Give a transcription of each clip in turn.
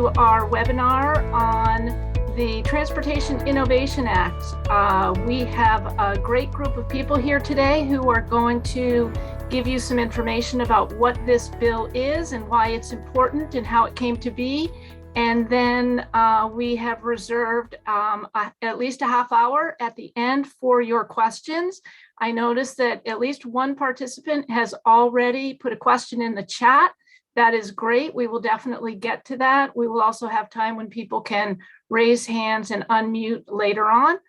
to our webinar on the Transportation Innovation Act. We have a great group of people here today who are going to give you some information about what this bill is and why it's important and how it came to be. And then we have reserved at least a half hour at the end for your questions. I noticed that at least one participant has already put a question in the chat. That is great. We will definitely get to that. We will also have time when people can raise hands and unmute later on.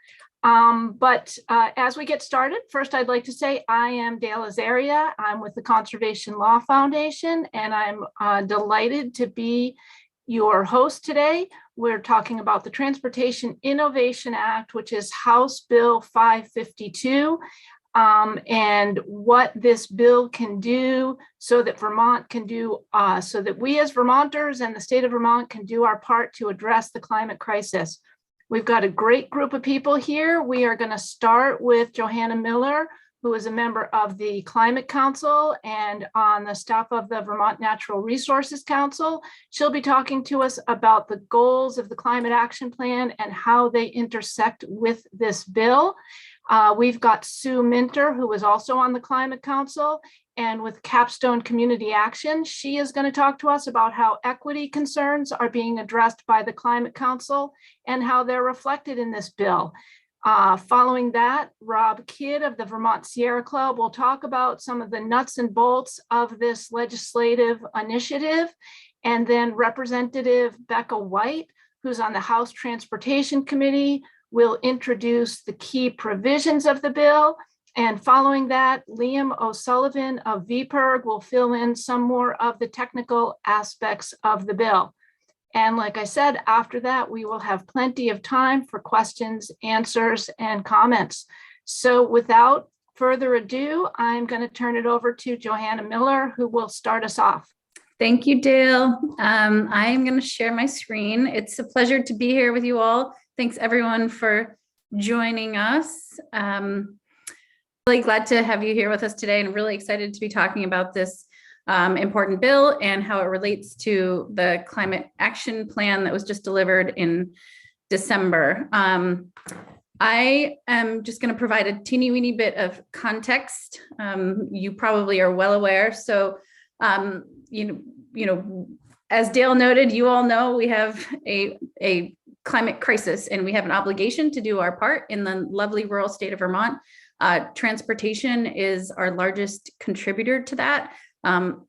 But as we get started, first I'd like to say I am Dale Azaria. I'm with the Conservation Law Foundation, and I'm delighted to be your host today. We're talking about the Transportation Innovation Act, which is House Bill 552, and what this bill can do so that Vermont can do, so that we as Vermonters and the state of Vermont can do our part to address the climate crisis. We've got a great group of people here. We are going to start with Johanna Miller, who is a member of the Climate Council and on the staff of the Vermont Natural Resources Council. She'll be talking to us about the goals of the Climate Action Plan and how they intersect with this bill. We've got Sue Minter, who is also on the Climate Council and with Capstone Community Action. She is going to talk to us about how equity concerns are being addressed by the Climate Council and how they're reflected in this bill. Following that, Robb Kidd of the Vermont Sierra Club will talk about some of the nuts and bolts of this legislative initiative. And then Representative Becca White, who's on the House Transportation Committee, will introduce the key provisions of the bill. And following that, Liam O'Sullivan of VPIRG will fill in some more of the technical aspects of the bill. And like I said, after that, we will have plenty of time for questions, answers, and comments. So without further ado, I'm going to turn it over to Johanna Miller, who will start us off. Thank you, Dale. I'm going to share my screen. It's a pleasure to be here with you all. Thanks, everyone, for joining us. Really glad to have you here with us today and really excited to be talking about this important bill and how it relates to the climate action plan that was just delivered in December. I am just going to provide a teeny weeny bit of context. You probably are well aware. So, you know, as Dale noted, you all know we have a climate crisis and we have an obligation to do our part in the lovely rural state of Vermont. Transportation is our largest contributor to that.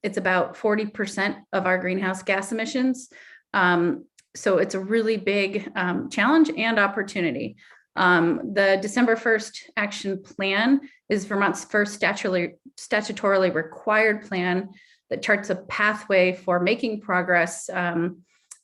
It's about 40% of our greenhouse gas emissions. So it's a really big challenge and opportunity. The December 1st action plan is Vermont's first statutorily required plan that charts a pathway for making progress,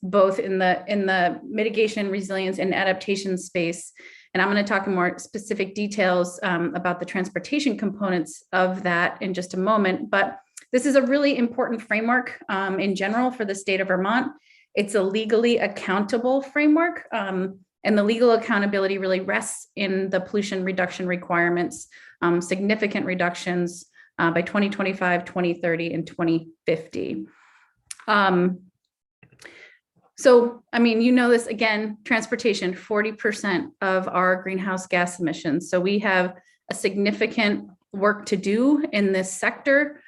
both in the mitigation, resilience, and adaptation space. And I'm going to talk in more specific details about the transportation components of that in just a moment. But this is a really important framework in general for the state of Vermont. It's a legally accountable framework, and the legal accountability really rests in the pollution reduction requirements, significant reductions by 2025, 2030, and 2050. So, I mean, you know this again, transportation, 40% of our greenhouse gas emissions. So we have a significant work to do in this sector.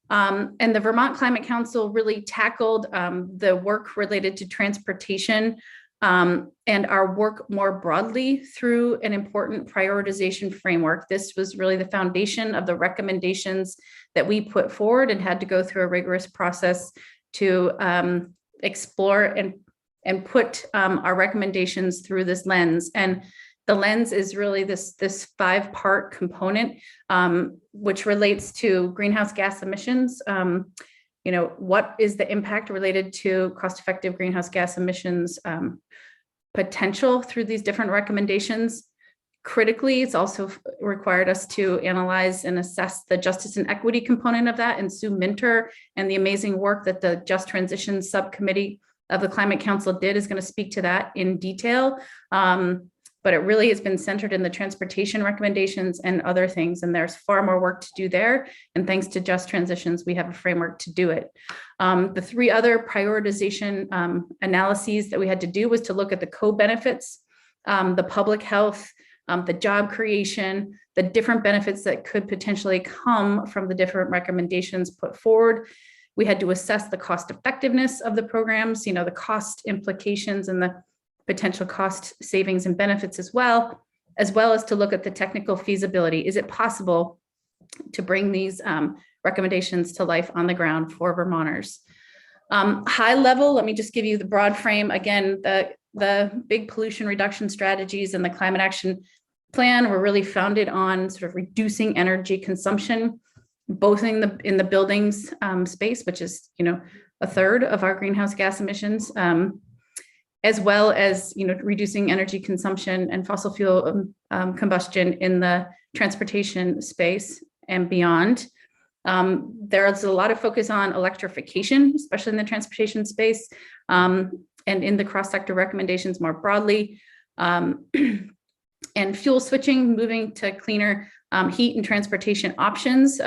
And the Vermont Climate Council really tackled the work related to transportation and our work more broadly through an important prioritization framework. This was really the foundation of the recommendations that we put forward and had to go through a rigorous process to explore and put our recommendations through this lens. And the lens is really this 5-part component, which relates to greenhouse gas emissions. You know, what is the impact related to cost-effective greenhouse gas emissions potential through these different recommendations? Critically, it's also required us to analyze and assess the justice and equity component of that. And Sue Minter and the amazing work that the Just Transition Subcommittee of the Climate Council did is going to speak to that in detail. but it really has been centered in the transportation recommendations and other things. And there's far more work to do there. And thanks to Just Transitions, we have a framework to do it. The 3 other prioritization analyses that we had to do was to look at the co-benefits, the public health, the job creation, the different benefits that could potentially come from the different recommendations put forward. We had to assess the cost effectiveness of the programs, the cost implications and the potential cost savings and benefits as well as to look at the technical feasibility. Is it possible to bring these recommendations to life on the ground for Vermonters? High level, let me just give you the broad frame. Again, the big pollution reduction strategies and the climate action plan were really founded on sort of reducing energy consumption, both in the buildings space, which is, a third of our greenhouse gas emissions, as well as, reducing energy consumption and fossil fuel combustion in the transportation space and beyond. There's a lot of focus on electrification, especially in the transportation space, and in the cross-sector recommendations more broadly, and fuel switching, moving to cleaner heat and transportation options.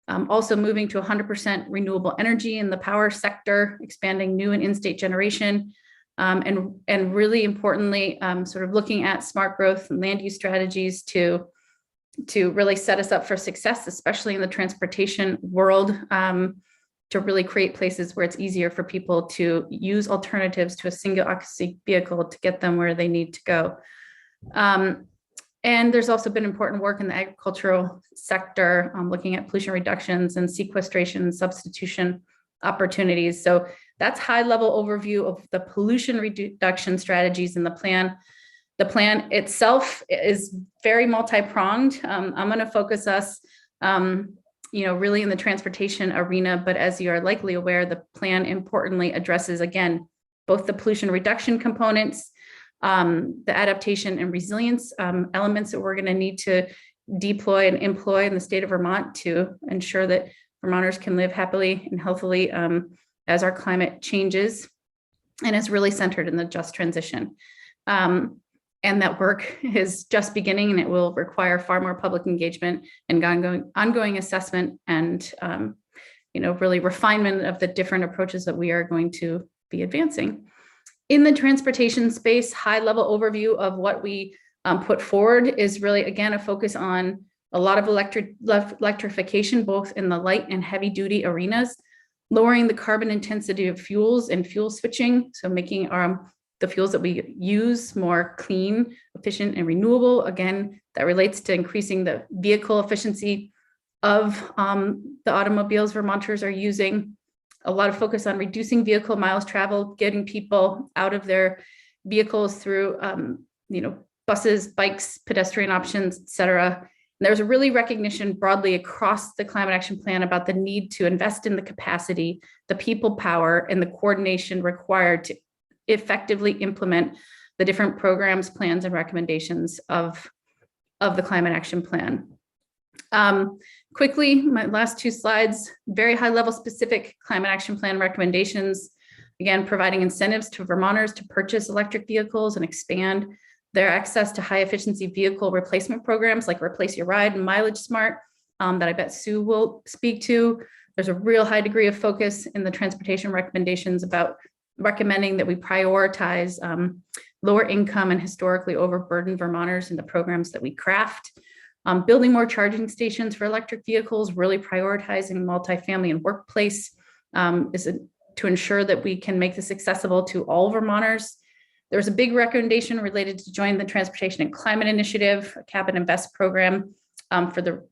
Also moving to 100% renewable energy in the power sector, expanding new and in-state generation, and really importantly, sort of looking at smart growth and land use strategies to really set us up for success, especially in the transportation world, to really create places where it's easier for people to use alternatives to a single occupancy vehicle to get them where they need to go. And there's also been important work in the agricultural sector, looking at pollution reductions and sequestration and substitution opportunities. So that's high level overview of the pollution reduction strategies in the plan. The plan itself is very multi-pronged. I'm going to focus us, really in the transportation arena, but as you are likely aware, the plan importantly addresses, again, both the pollution reduction components, the adaptation and resilience elements that we're going to need to deploy and employ in the state of Vermont to ensure that Vermonters can live happily and healthily as our climate changes, and is really centered in the just transition. And that work is just beginning, and it will require far more public engagement and ongoing assessment and really refinement of the different approaches that we are going to be advancing. In the transportation space, high level overview of what we put forward is really, again, a focus on a lot of electrification, both in the light and heavy duty arenas, lowering the carbon intensity of fuels and fuel switching. So making the fuels that we use more clean, efficient, and renewable. Again, that relates to increasing the vehicle efficiency of the automobiles Vermonters are using. A lot of focus on reducing vehicle miles traveled, getting people out of their vehicles through, buses, bikes, pedestrian options, et cetera. There's a really recognition broadly across the climate action plan about the need to invest in the capacity, the people power, and the coordination required to effectively implement the different programs, plans, and recommendations of the climate action plan. Quickly, my last 2 slides, very high level specific climate action plan recommendations. Again, providing incentives to Vermonters to purchase electric vehicles and expand their access to high efficiency vehicle replacement programs like Replace Your Ride and Mileage Smart that I bet Sue will speak to. There's a real high degree of focus in the transportation recommendations about recommending that we prioritize lower income and historically overburdened Vermonters in the programs that we craft. Building more charging stations for electric vehicles, really prioritizing multifamily and workplace to ensure that we can make this accessible to all Vermonters. There's a big recommendation related to join the Transportation and Climate Initiative, a Cap and Invest program for the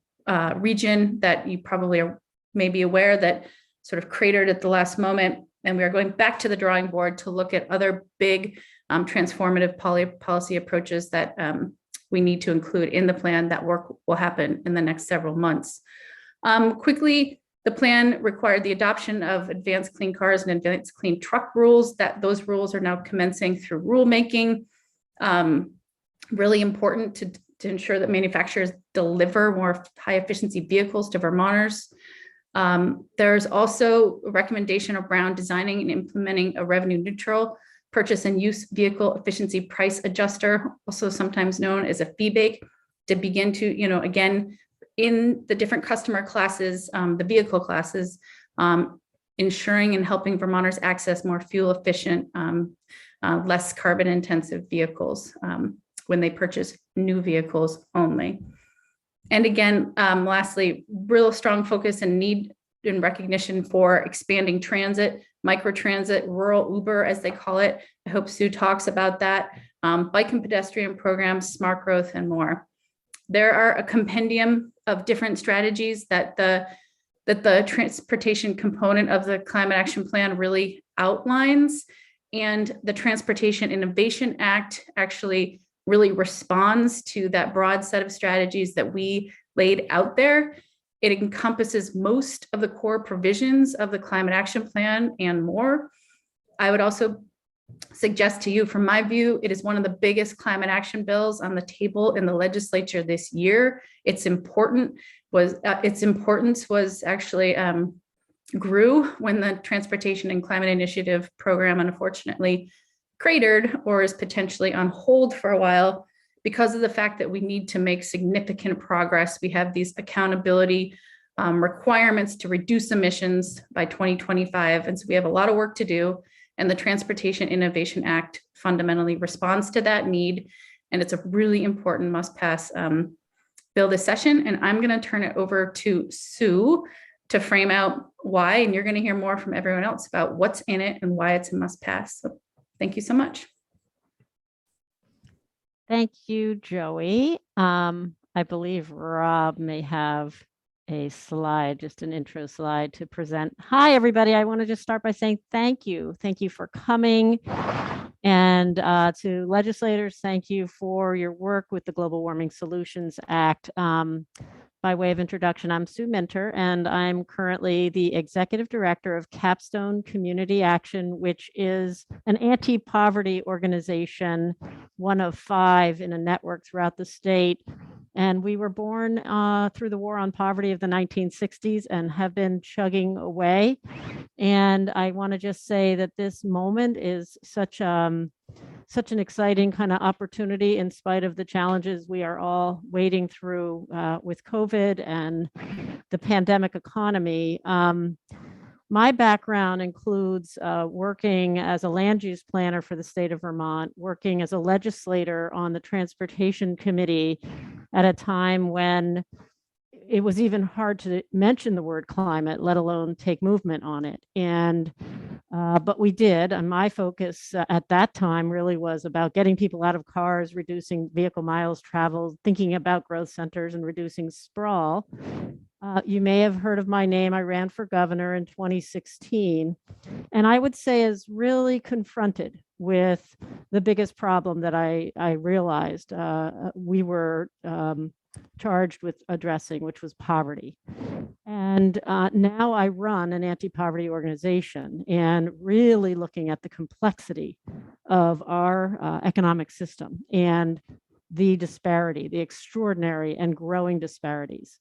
region that you probably may be aware that sort of cratered at the last moment. And we are going back to the drawing board to look at other big transformative policy approaches that we need to include in the plan. That work will happen in the next several months. Quickly, the plan required the adoption of advanced clean cars and advanced clean truck rules. Those rules are now commencing through rulemaking. Really important to ensure that manufacturers deliver more high efficiency vehicles to Vermonters. There's also a recommendation around designing and implementing a revenue neutral purchase and use vehicle efficiency price adjuster, also sometimes known as a fee bake, to begin to, again, in the different customer classes, the vehicle classes, ensuring and helping Vermonters access more fuel efficient, less carbon intensive vehicles when they purchase new vehicles only. And again, lastly, real strong focus and need and recognition for expanding transit, microtransit, rural Uber, as they call it. I hope Sue talks about that. Bike and pedestrian programs, smart growth, and more. There are a compendium of different strategies that the transportation component of the Climate Action Plan really outlines. And the Transportation Innovation Act actually really responds to that broad set of strategies that we laid out there. It encompasses most of the core provisions of the Climate Action Plan and more. I would also suggest to you, from my view, it is one of the biggest climate action bills on the table in the legislature this year. Its importance was actually grew when the Transportation and Climate Initiative program unfortunately cratered or is potentially on hold for a while because of the fact that we need to make significant progress. We have these accountability requirements to reduce emissions by 2025. And so we have a lot of work to do. And the Transportation Innovation Act fundamentally responds to that need. And it's a really important must-pass bill this session. And I'm going to turn it over to Sue to frame out why. And you're going to hear more from everyone else about what's in it and why it's a must-pass. So thank you so much. Thank you, Joey. I believe Rob may have a slide, just an intro slide to present. Hi, everybody. I want to just start by saying thank you. Thank you for coming. And to legislators, thank you for your work with the Global Warming Solutions Act. By way of introduction, I'm Sue Minter, and I'm currently the Executive Director of Capstone Community Action, which is an anti-poverty organization, one of 5 in a network throughout the state. And we were born through the war on poverty of the 1960s and have been chugging away. And I want to just say that this moment is such an exciting kind of opportunity in spite of the challenges we are all wading through with COVID and the pandemic economy. My background includes working as a land use planner for the state of Vermont, working as a legislator on the Transportation Committee at a time when it was even hard to mention the word climate, let alone take movement on it. And but we did, and my focus at that time really was about getting people out of cars, reducing vehicle miles traveled, thinking about growth centers and reducing sprawl. You may have heard of my name. I ran for governor in 2016, and I would say is really confronted with the biggest problem that I realized we were charged with addressing, which was poverty. And now I run an anti-poverty organization and really looking at the complexity of our economic system and the disparity, the extraordinary and growing disparities.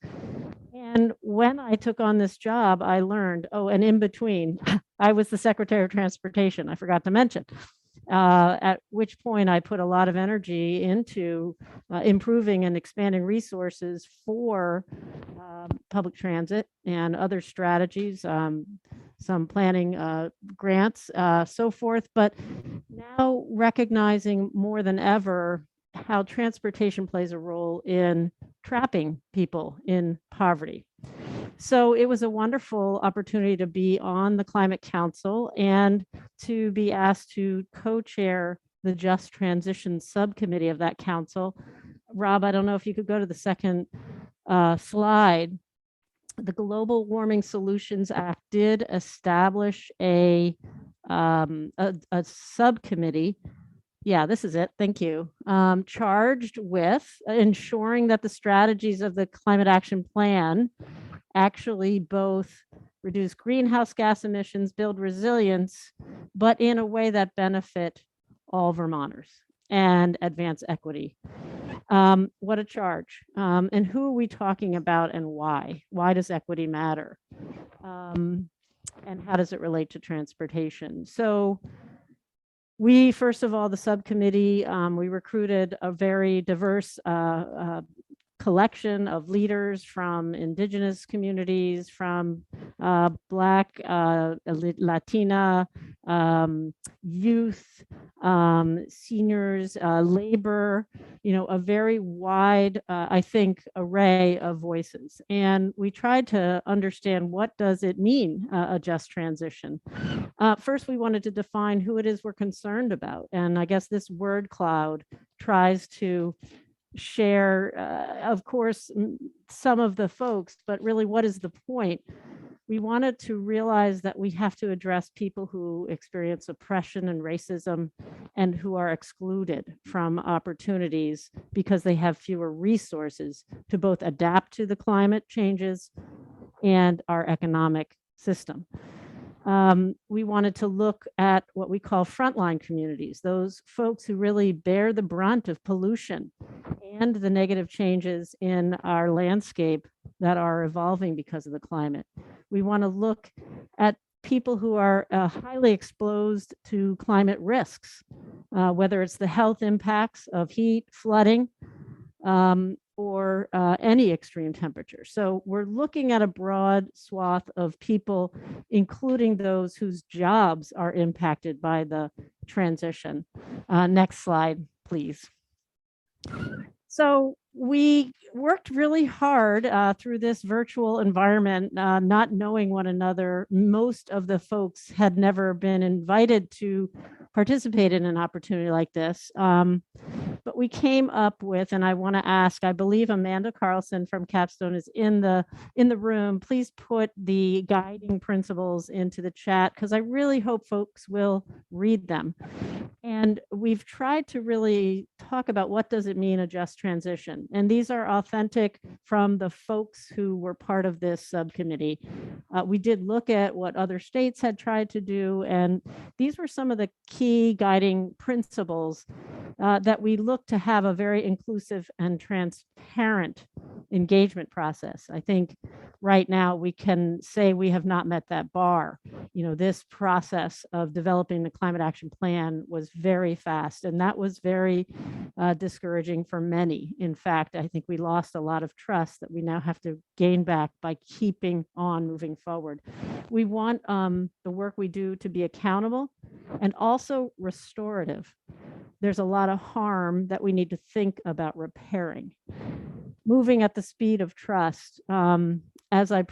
And when I took on this job, I learned, and in between, I was the Secretary of Transportation, I forgot to mention, at which point I put a lot of energy into improving and expanding resources for public transit and other strategies, some planning grants, so forth. But now recognizing more than ever how transportation plays a role in trapping people in poverty. So it was a wonderful opportunity to be on the Climate Council and to be asked to co-chair the Just Transition Subcommittee of that council. Rob, I don't know if you could go to the second slide. The Global Warming Solutions Act did establish a subcommittee. Yeah, this is it. Thank you. Charged with ensuring that the strategies of the Climate Action Plan actually both reduce greenhouse gas emissions, build resilience, but in a way that benefit all Vermonters and advance equity. What a charge. And who are we talking about and why? Why does equity matter? And how does it relate to transportation? So We, first of all, the subcommittee, we recruited a very diverse collection of leaders from indigenous communities, from Black, Latina, youth, seniors, labor, a very wide, I think, array of voices. And we tried to understand, what does it mean, a just transition? First, we wanted to define who it is we're concerned about. And I guess this word cloud tries to share, of course, some of the folks, but really, what is the point? We wanted to realize that we have to address people who experience oppression and racism and who are excluded from opportunities because they have fewer resources to both adapt to the climate changes and our economic system. We wanted to look at what we call frontline communities, those folks who really bear the brunt of pollution and the negative changes in our landscape that are evolving because of the climate. We want to look at people who are highly exposed to climate risks, whether it's the health impacts of heat, flooding, or any extreme temperature. So we're looking at a broad swath of people, including those whose jobs are impacted by the transition. Next slide, please. So we worked really hard through this virtual environment, not knowing one another. Most of the folks had never been invited to participate in an opportunity like this. But we came up with, and I want to ask, I believe Amanda Carlson from Capstone is in the room. Please put the guiding principles into the chat, because I really hope folks will read them. And we've tried to really talk about, what does it mean, a just transition? And these are authentic from the folks who were part of this subcommittee. We did look at what other states had tried to do, and these were some of the key guiding principles that we look to have a very inclusive and transparent engagement process. I think right now we can say we have not met that bar. This process of developing the climate action plan was very fast, and that was very discouraging for many. In fact, I think we lost a lot of trust that we now have to gain back by keeping on moving forward. We want the work we do to be accountable and also restorative. There's a lot of harm that we need to think about repairing. Moving at the speed of trust. As I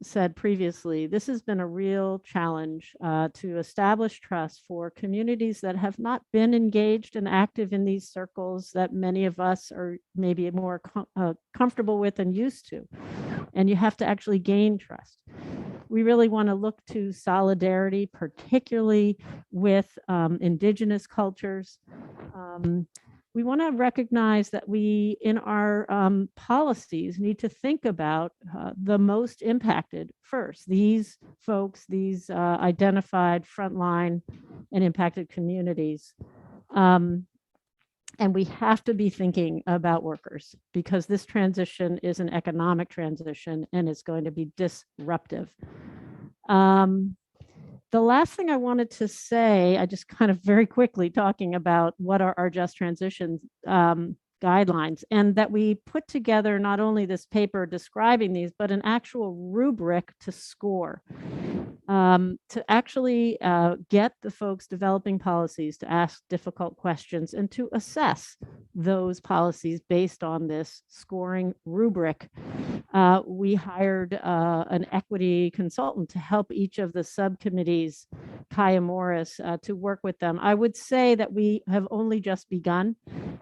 said previously, this has been a real challenge to establish trust for communities that have not been engaged and active in these circles that many of us are maybe more comfortable with and used to. And you have to actually gain trust. We really want to look to solidarity, particularly with indigenous cultures. We want to recognize that we, in our policies, need to think about the most impacted first. These folks, these identified frontline and impacted communities. And we have to be thinking about workers, because this transition is an economic transition and it's going to be disruptive. The last thing I wanted to say, I just kind of very quickly talking about what are our just transitions guidelines, and that we put together not only this paper describing these, but an actual rubric to score, to actually get the folks developing policies to ask difficult questions and to assess those policies based on this scoring rubric. We hired an equity consultant to help each of the subcommittees, Kaya Morris, to work with them. I would say that we have only just begun,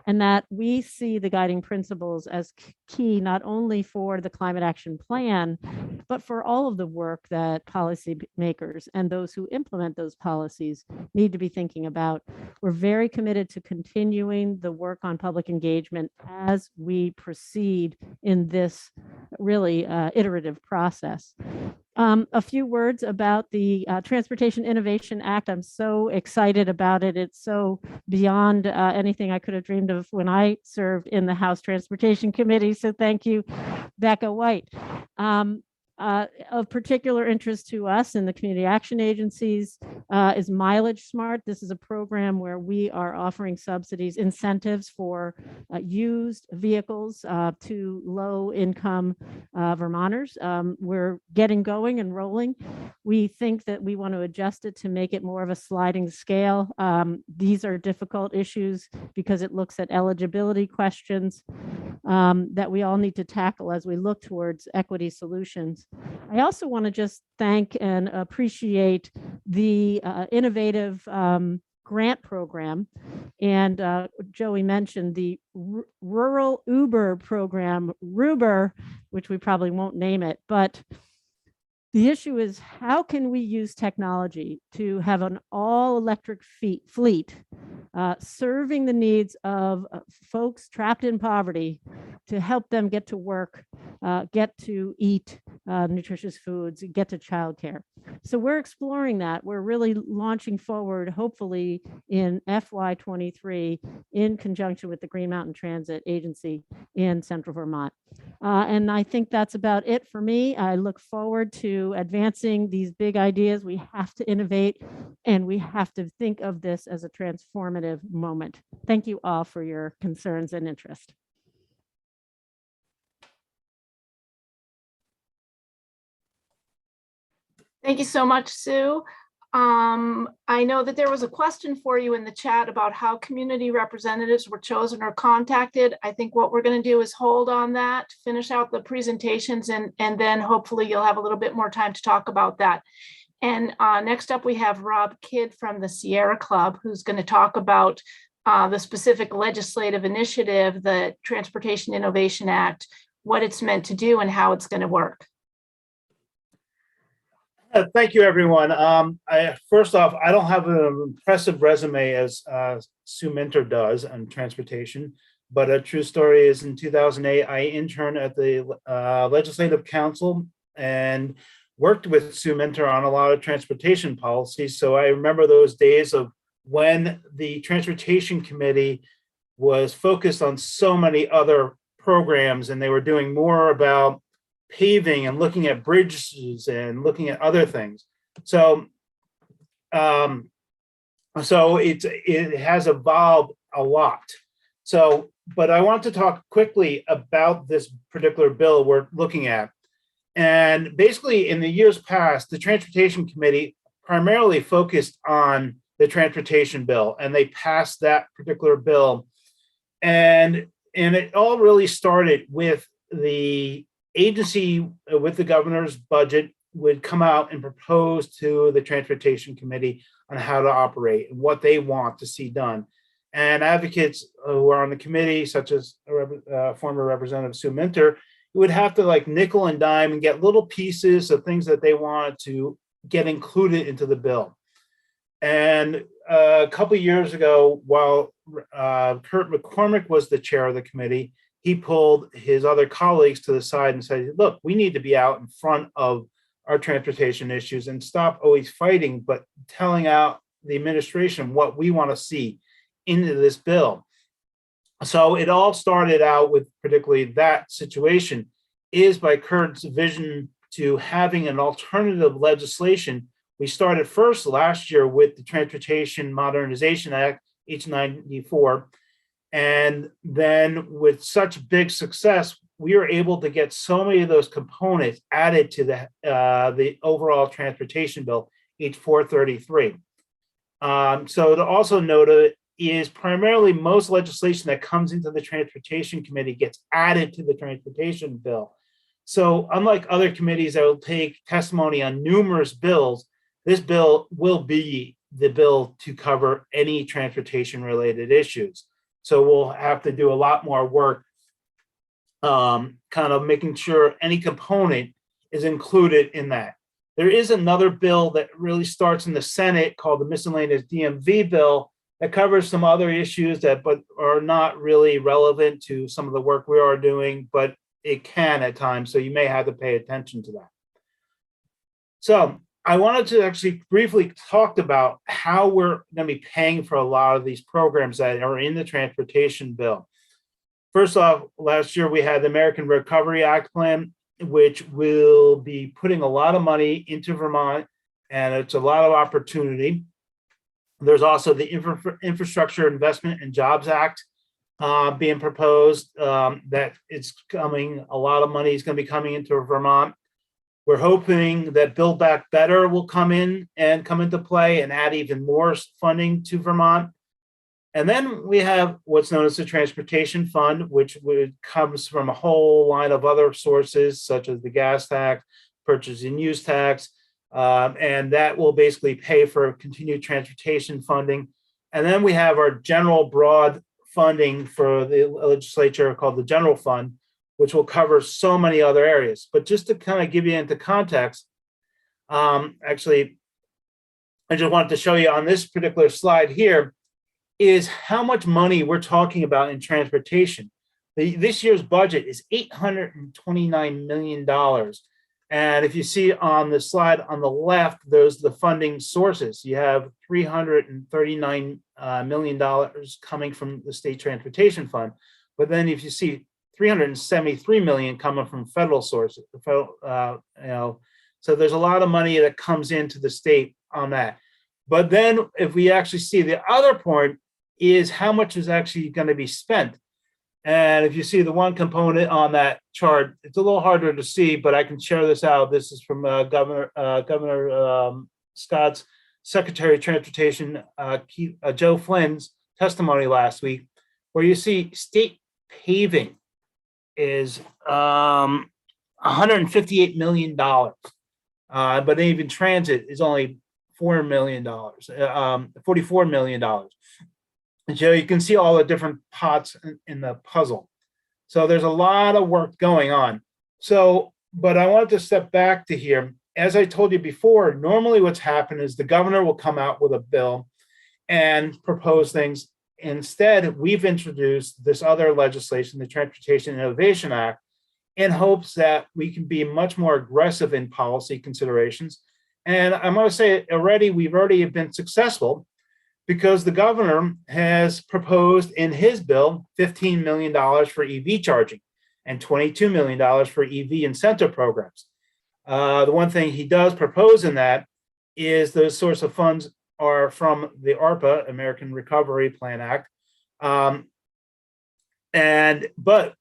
and that we see the guiding principles as key not only for the climate action plan, but for all of the work that policymakers and those who implement those policies need to be thinking about. We're very committed to continuing the work on public engagement as we proceed in this really iterative process. A few words about the Transportation Innovation Act. I'm so excited about it. It's so beyond anything I could have dreamed of when I served in the House Transportation Committee. So thank you, Becca White. Of particular interest to us in the community action agencies is Mileage Smart. This is a program where we are offering subsidies, incentives for used vehicles to low-income Vermonters. We're getting going and rolling. We think that we want to adjust it to make it more of a sliding scale. These are difficult issues because it looks at eligibility questions that we all need to tackle as we look towards equity solutions. I also want to just thank and appreciate the innovative grant program. And Joey mentioned the Rural Uber program, Ruber, which we probably won't name it, but the issue is how can we use technology to have an all-electric fleet serving the needs of folks trapped in poverty to help them get to work, get to eat nutritious foods, get to childcare. So we're exploring that. We're really launching forward, hopefully in FY23 in conjunction with the Green Mountain Transit Agency in Central Vermont. And I think that's about it for me. I look forward to advancing these big ideas. We have to innovate and we have to think of this as a transformative moment. Thank you all for your concerns and interest. Thank you so much, Sue. I know that there was a question for you in the chat about how community representatives were chosen or contacted. I think what we're going to do is hold on that, finish out the presentations, and then hopefully you'll have a little bit more time to talk about that. And next up, we have Robb Kidd from the Sierra Club, who's going to talk about the specific legislative initiative, the Transportation Innovation Act, what it's meant to do and how it's going to work. Thank you, everyone. First off, I don't have an impressive resume as Sue Minter does on transportation, but a true story is in 2008, I interned at the Legislative Council and worked with Sue Minter on a lot of transportation policies. So I remember those days of when the Transportation Committee was focused on so many other programs and they were doing more about paving and looking at bridges and looking at other things. So it has evolved a lot. So, but I want to talk quickly about this particular bill we're looking at. And basically in the years past, the Transportation Committee primarily focused on the transportation bill, and they passed that particular bill. And it all really started with the agency, with the governor's budget, would come out and propose to the Transportation Committee on how to operate and what they want to see done. And advocates who are on the committee, such as former Representative Sue Minter, would have to like nickel and dime and get little pieces of things that they wanted to get included into the bill. And a couple of years ago, while Kurt McCormick was the chair of the committee, he pulled his other colleagues to the side and said, look, we need to be out in front of our transportation issues and stop always fighting, but telling out the administration what we want to see into this bill. So it all started out with particularly that situation is by Kurt's vision to having an alternative legislation. We started first last year with the Transportation Modernization Act, H94. And then with such big success, we were able to get so many of those components added to the overall transportation bill, H433. So to also note is primarily most legislation that comes into the Transportation Committee gets added to the transportation bill. So unlike other committees that will take testimony on numerous bills, this bill will be the bill to cover any transportation related issues. So we'll have to do a lot more work kind of making sure any component is included in that. There is another bill that really starts in the Senate called the Miscellaneous DMV bill that covers some other issues that but are not really relevant to some of the work we are doing, but it can at times. So you may have to pay attention to that. So I wanted to actually briefly talk about how we're going to be paying for a lot of these programs that are in the transportation bill. First off, last year we had the American Recovery Act plan. which will be putting a lot of money into Vermont, and it's a lot of opportunity. There's also the Infrastructure Investment and Jobs Act being proposed, that it's coming, a lot of money is going to be coming into Vermont. We're hoping that Build Back Better will come into play and add even more funding to Vermont. And then we have what's known as the Transportation Fund, which comes from a whole line of other sources, such as the gas tax, purchase and use tax, and that will basically pay for continued transportation funding. And then we have our general broad funding for the legislature called the General Fund, which will cover so many other areas. But just to kind of give you into context, actually, I just wanted to show you on this particular slide here is how much money we're talking about in transportation. This year's budget is $829 million. And if you see on the slide on the left, those the funding sources. You have $339 million coming from the State Transportation Fund. But then if you see $373 million coming from federal sources, so there's a lot of money that comes into the state on that. But then if we actually see the other point is how much is actually going to be spent. And if you see the one component on that chart, it's a little harder to see, but I can share this out. This is from Governor Scott's Secretary of Transportation, Joe Flynn's testimony last week, where you see state paving is $158 million, but even transit is only $4 million, $44 million. And so you can see all the different pots in the puzzle. So there's a lot of work going on. So, but I wanted to step back to here. As I told you before, normally what's happened is the governor will come out with a bill and propose things. Instead, we've introduced this other legislation, the Transportation Innovation Act, in hopes that we can be much more aggressive in policy considerations. And I'm going to say already, we've already been successful, because the governor has proposed in his bill $15 million for EV charging and $22 million for EV incentive programs. The one thing he does propose in that is those source of funds are from the ARPA, American Recovery Plan Act. But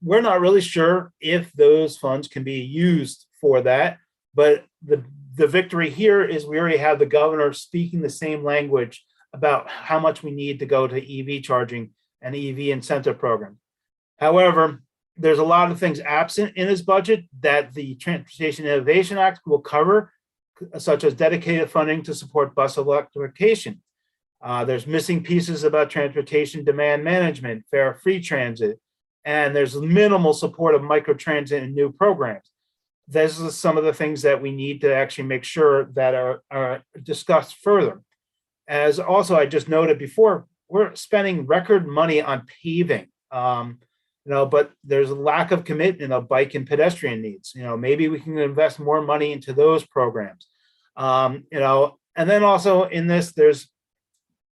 we're not really sure if those funds can be used for that. But the victory here is we already have the governor speaking the same language about how much we need to go to EV charging and EV incentive program. However, there's a lot of things absent in his budget that the Transportation Innovation Act will cover, such as dedicated funding to support bus electrification. There's missing pieces about transportation demand management, fare-free transit, and there's minimal support of microtransit and new programs. These are some of the things that we need to actually make sure that are discussed further. As also I just noted before, we're spending record money on paving, but there's a lack of commitment of bike and pedestrian needs. Maybe we can invest more money into those programs. And then also in this,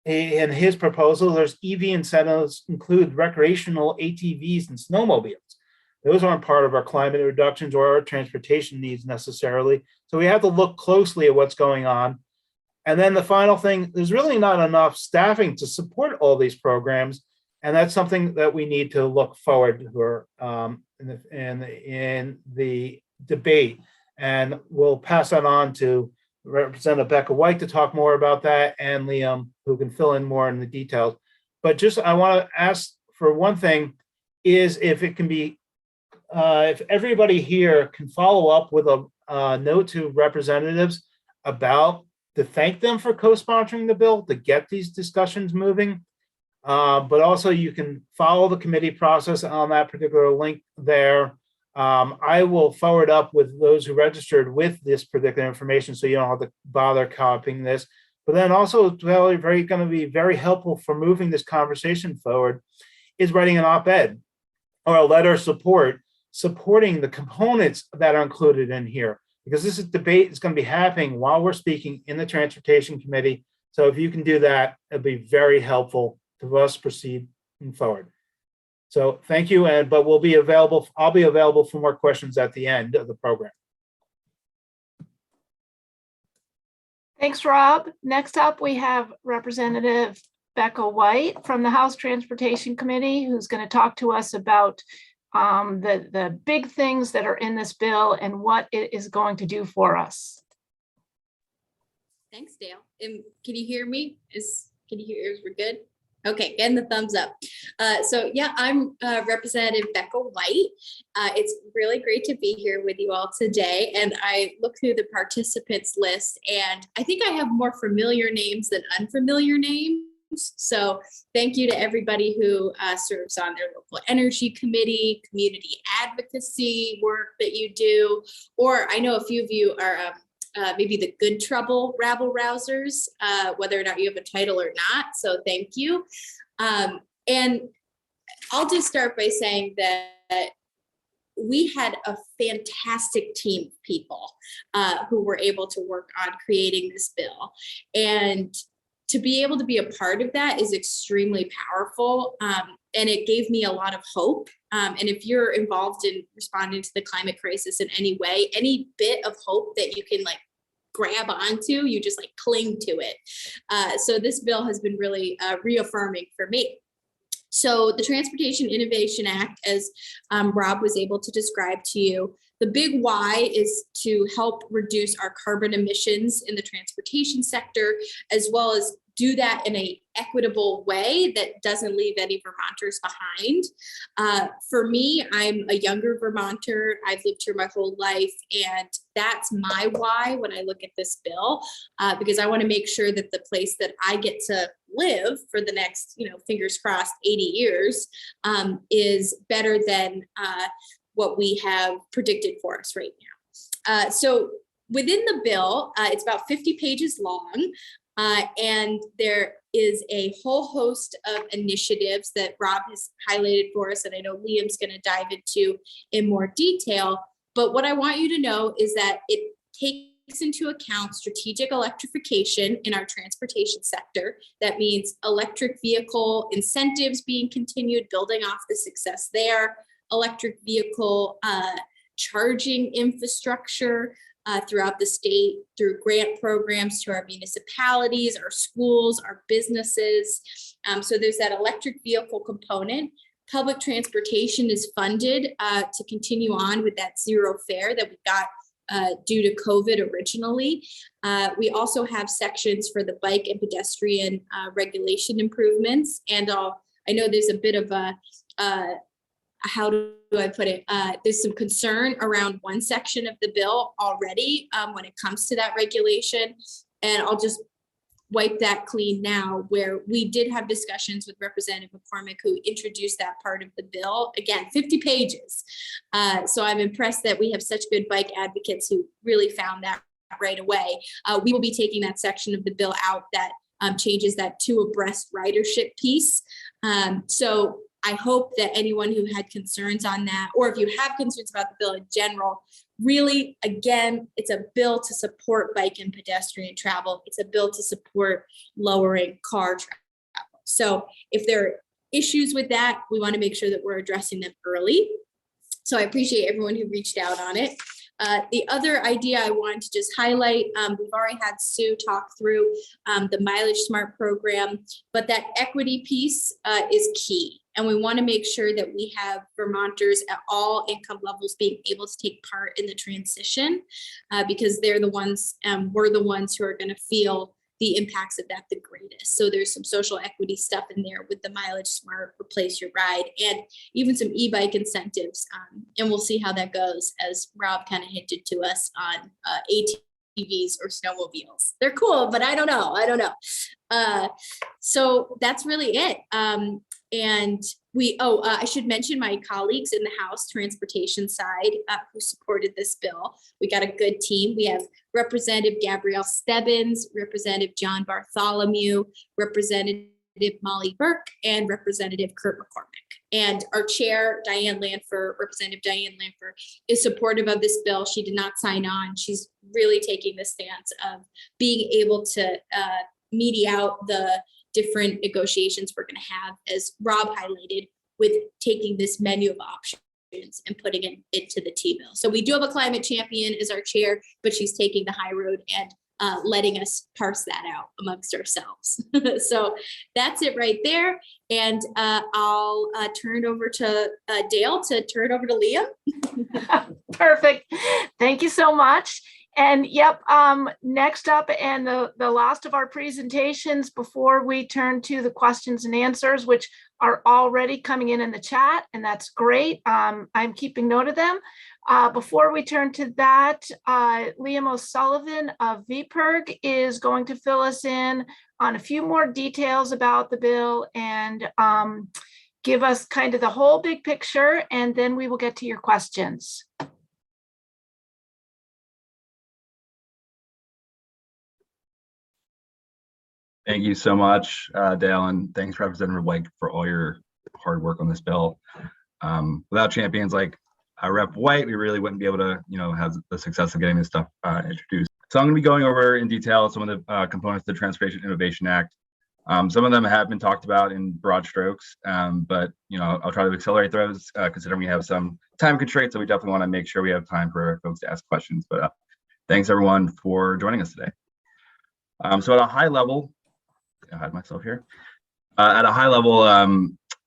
in his proposal, there's EV incentives include recreational ATVs and snowmobiles. Those aren't part of our climate reductions or our transportation needs necessarily. So we have to look closely at what's going on. And then the final thing, there's really not enough staffing to support all these programs. And that's something that we need to look forward to in the debate. And we'll pass that on to Representative Becca White to talk more about that, and Liam, who can fill in more in the details. But just I want to ask for one thing, is if it can be, if everybody here can follow up with a note to representatives to thank them for co-sponsoring the bill, to get these discussions moving. But also you can follow the committee process on that particular link there. I will forward up with those who registered with this particular information, so you don't have to bother copying this. But then also going to be very helpful for moving this conversation forward is writing an op-ed or a letter of support, supporting the components that are included in here, because this is debate is going to be happening while we're speaking in the Transportation Committee. So if you can do that, it'd be very helpful to us proceeding forward. So thank you, but we'll be available. I'll be available for more questions at the end of the program. Thanks, Rob. Next up, we have Representative Becca White from the House Transportation Committee, who's going to talk to us about the big things that are in this bill and what it is going to do for us. Thanks, Dale. Can you hear me? Can you hear us? We're good? Okay, getting the thumbs up. So yeah, I'm Representative Becca White. It's really great to be here with you all today. And I look through the participants list, and I think I have more familiar names than unfamiliar names. So thank you to everybody who serves on their local energy committee, community advocacy work that you do, or I know a few of you are maybe the good trouble rabble rousers, whether or not you have a title or not. So thank you. And I'll just start by saying that we had a fantastic team of people who were able to work on creating this bill. And to be able to be a part of that is extremely powerful. And it gave me a lot of hope. And if you're involved in responding to the climate crisis in any way, any bit of hope that you can like grab onto, you just like cling to it. So this bill has been really reaffirming for me. So the Transportation Innovation Act, as Rob was able to describe to you, the big why is to help reduce our carbon emissions in the transportation sector, as well as do that in an equitable way that doesn't leave any Vermonters behind. For me, I'm a younger Vermonter. I've lived here my whole life, and that's my why when I look at this bill, because I want to make sure that the place that I get to live for the next, fingers crossed, 80 years is better than what we have predicted for us right now. So within the bill, it's about 50 pages long. And there is a whole host of initiatives that Rob has highlighted for us, and I know Liam's going to dive into in more detail. But what I want you to know is that it takes into account strategic electrification in our transportation sector. That means electric vehicle incentives being continued, building off the success there, electric vehicle charging infrastructure throughout the state through grant programs to our municipalities, our schools, our businesses. So there's that electric vehicle component. Public transportation is funded to continue on with that zero fare that we got due to COVID originally. We also have sections for the bike and pedestrian regulation improvements. And I know there's a bit of a how do I put it? There's some concern around one section of the bill already when it comes to that regulation. And I'll just wipe that clean now, where we did have discussions with Representative McCormick, who introduced that part of the bill. Again, 50 pages. So I'm impressed that we have such good bike advocates who really found that right away. We will be taking that section of the bill out that changes that to abreast ridership piece. So I hope that anyone who had concerns on that, or if you have concerns about the bill in general, really, again, it's a bill to support bike and pedestrian travel. It's a bill to support lowering car travel. So if there are issues with that, we want to make sure that we're addressing them early. So I appreciate everyone who reached out on it. The other idea I wanted to just highlight, we've already had Sue talk through the Mileage Smart program, but that equity piece is key. And we want to make sure that we have Vermonters at all income levels being able to take part in the transition because they're the ones, we're the ones who are going to feel the impacts of that the greatest. So there's some social equity stuff in there with the Mileage Smart, Replace Your Ride, and even some e-bike incentives. And we'll see how that goes, as Rob kind of hinted to us on ATVs or snowmobiles. They're cool, but I don't know. So that's really it. And I should mention my colleagues in the House transportation side who supported this bill. We got a good team. We have Representative Gabrielle Stebbins, Representative John Bartholomew, Representative Molly Burke, and Representative Kurt McCormick. And our chair, Representative Diane Lanfer, is supportive of this bill. She did not sign on. She's really taking the stance of being able to mediate out the different negotiations we're going to have. As Rob highlighted, with taking this menu of options and putting it into the T-bill. So we do have a climate champion as our chair, but she's taking the high road and letting us parse that out amongst ourselves. So that's it right there. And I'll turn it over to Dale to turn it over to Liam. Perfect. Thank you so much. And yep, next up and the last of our presentations before we turn to the questions and answers, which are already coming in the chat, and that's great. I'm keeping note of them. Before we turn to that, Liam O'Sullivan of VPIRG is going to fill us in on a few more details about the bill and give us kind of the whole big picture, and then we will get to your questions. Thank you so much, Dale, and thanks, Representative White, for all your hard work on this bill. Without champions like Rep. White, we really wouldn't be able to, have the success of getting this stuff introduced. So I'm going to be going over in detail some of the components of the Transportation Innovation Act. Some of them have been talked about in broad strokes, but I'll try to accelerate those considering we have some time constraints. So we definitely want to make sure we have time for folks to ask questions. But thanks everyone for joining us today. So at a high level, I had myself here. At a high level,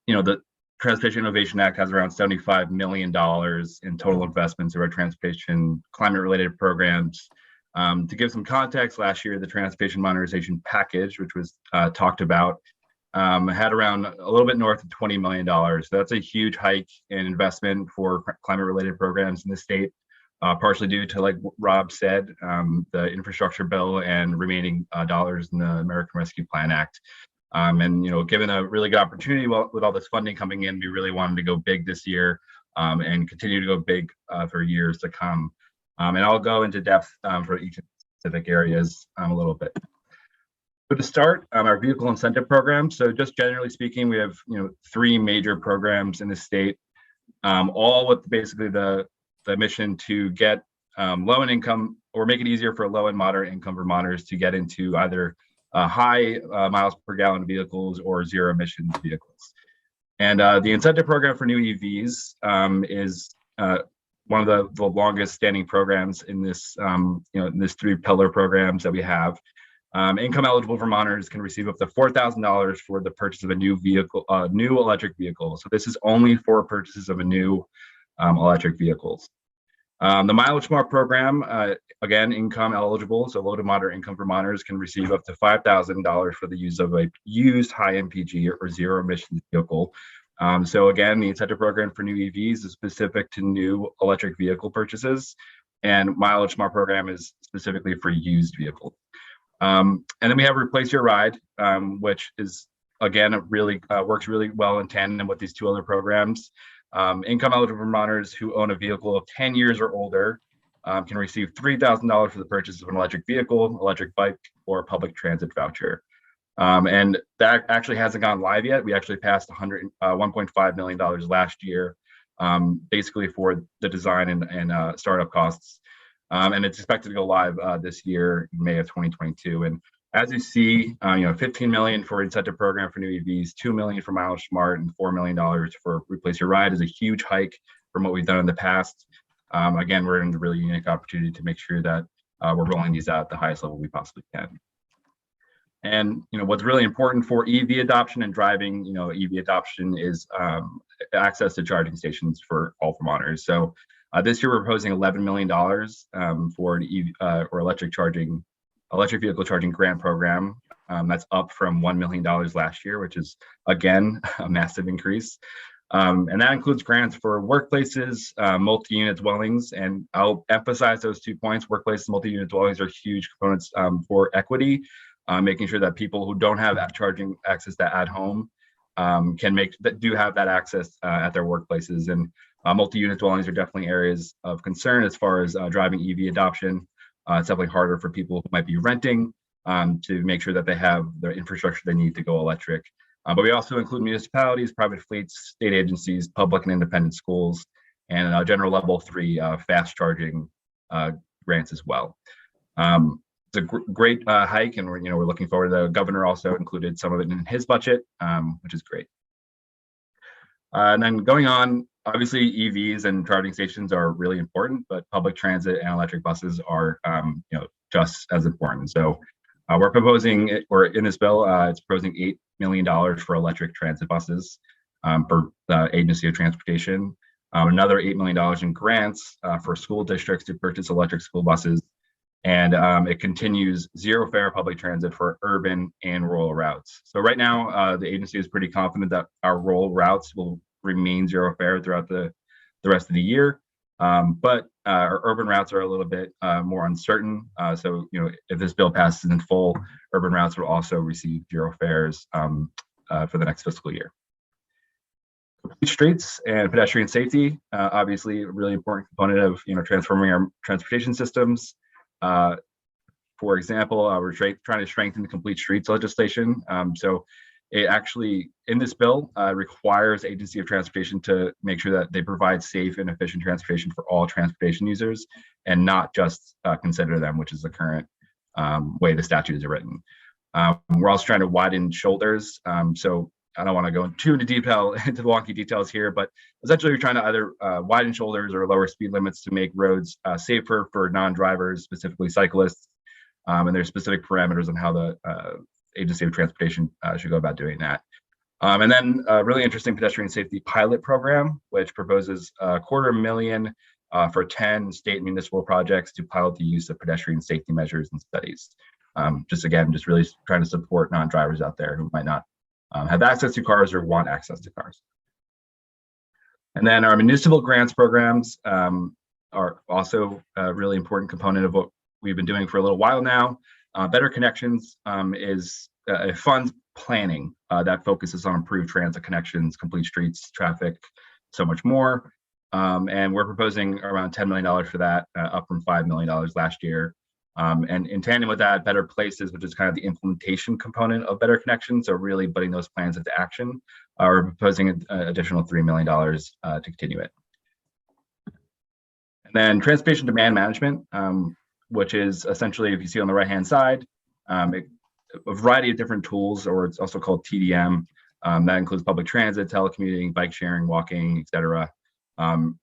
the Transportation Innovation Act has around $75 million in total investments of our transportation climate-related programs. To give some context, last year the Transportation Modernization Package, which was talked about, had around a little bit north of $20 million. So that's a huge hike in investment for climate-related programs in the state. Partially due to, like Rob said, the infrastructure bill and remaining dollars in the American Rescue Plan Act. And given a really good opportunity with all this funding coming in, we really wanted to go big this year and continue to go big for years to come. And I'll go into depth for each of the specific areas a little bit. So to start, our vehicle incentive program. So just generally speaking, we have 3 major programs in the state, all with basically the mission to get low and income, or make it easier for low and moderate income Vermonters to get into either high miles per gallon vehicles or zero emissions vehicles. And the incentive program for new EVs is one of the longest standing programs in this, in this 3-pillar programs that we have. Income eligible Vermonters can receive up to $4,000 for the purchase of a new vehicle, new electric vehicle. So this is only for purchases of a new electric vehicles. The Mileage Smart program, again, income eligible, so low to moderate income Vermonters can receive up to $5,000 for the use of a used high MPG or zero emissions vehicle. So again, the incentive program for new EVs is specific to new electric vehicle purchases, and Mileage Smart program is specifically for used vehicles. And then we have Replace Your Ride, which is, again, really works really well in tandem with these 2 other programs. Income eligible Vermonters who own a vehicle of 10 years or older can receive $3,000 for the purchase of an electric vehicle, electric bike, or a public transit voucher. And that actually hasn't gone live yet. We actually passed $1.5 million last year, basically for the design and startup costs. And it's expected to go live this year, in May of 2022. And as you see, $15 million for incentive program for new EVs, $2 million for Mileage Smart, and $4 million for Replace Your Ride is a huge hike from what we've done in the past. Again, we're in a really unique opportunity to make sure that we're rolling these out at the highest level we possibly can. And what's really important for EV adoption and driving EV adoption is access to charging stations for all Vermonters. So this year we're proposing $11 million for an EV or electric vehicle charging grant program. That's up from $1 million last year, which is, again, a massive increase. And that includes grants for workplaces, multi-unit dwellings. And I'll emphasize those 2 points. Workplaces, multi-unit dwellings are huge components for equity, making sure that people who don't have charging access at home do have that access at their workplaces. And multi-unit dwellings are definitely areas of concern as far as driving EV adoption. It's definitely harder for people who might be renting to make sure that they have the infrastructure they need to go electric. But we also include municipalities, private fleets, state agencies, public and independent schools, and general level 3 fast charging grants as well. It's a great hike, and we're looking forward. The governor also included some of it in his budget, which is great. And then going on, obviously EVs and charging stations are really important, but public transit and electric buses are, just as important. So we're proposing, or in this bill, it's proposing $8 million for electric transit buses for the Agency of Transportation. Another $8 million in grants for school districts to purchase electric school buses. And it continues zero fare public transit for urban and rural routes. So right now, the agency is pretty confident that our rural routes will remain zero fare throughout the rest of the year. But our urban routes are a little bit more uncertain. So, if this bill passes in full, urban routes will also receive zero fares for the next fiscal year. Streets and pedestrian safety, obviously a really important component of transforming our transportation systems. For example, we're trying to strengthen the complete streets legislation. So it actually, in this bill, requires Agency of Transportation to make sure that they provide safe and efficient transportation for all transportation users and not just consider them, which is the current way the statutes are written. We're also trying to widen shoulders. So I don't want to go into the wonky details here, but essentially we're trying to either widen shoulders or lower speed limits to make roads safer for non-drivers, specifically cyclists. And there's specific parameters on how the Agency of Transportation should go about doing that. And then a really interesting pedestrian safety pilot program, which proposes $250,000 for 10 state and municipal projects to pilot the use of pedestrian safety measures and studies. Just really trying to support non-drivers out there who might not have access to cars or want access to cars. And then our municipal grants programs are also a really important component of what we've been doing for a little while now. Better Connections is a fund planning that focuses on improved transit connections, complete streets, traffic, so much more. And we're proposing around $10 million for that, up from $5 million last year. And in tandem with that, Better Places, which is kind of the implementation component of Better Connections, so really putting those plans into action, we're proposing an additional $3 million to continue it. And then transportation demand management, which is essentially, if you see on the right-hand side, a variety of different tools, or it's also called TDM. That includes public transit, telecommuting, bike sharing, walking, etc.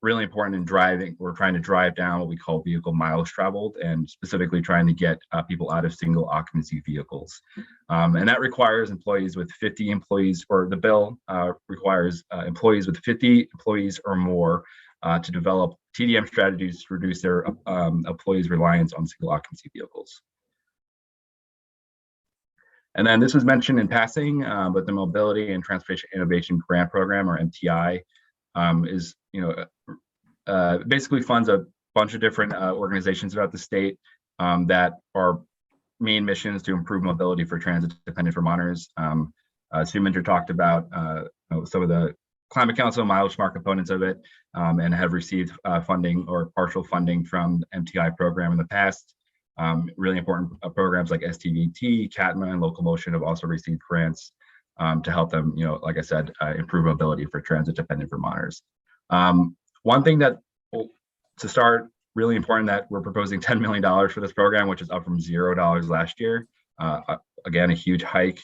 Really important in driving. We're trying to drive down what we call vehicle miles traveled, and specifically trying to get people out of single occupancy vehicles. And that requires employees with 50 employees, or the bill requires employees with 50 employees or more to develop TDM strategies to reduce their employees' reliance on single occupancy vehicles. And then this was mentioned in passing, but the Mobility and Transportation Innovation Grant Program, or MTI, is basically funds a bunch of different organizations throughout the state that are main missions to improve mobility for transit-dependent Vermonters. Suminder talked about some of the Climate Council mileage smart components of it, and have received funding or partial funding from the MTI program in the past. Really important programs like STVT, CATMA, and Locomotion have also received grants to help them, like I said, improve mobility for transit-dependent Vermonters. One thing that, to start, really important, that we're proposing $10 million for this program, which is up from $0 last year. Again, a huge hike.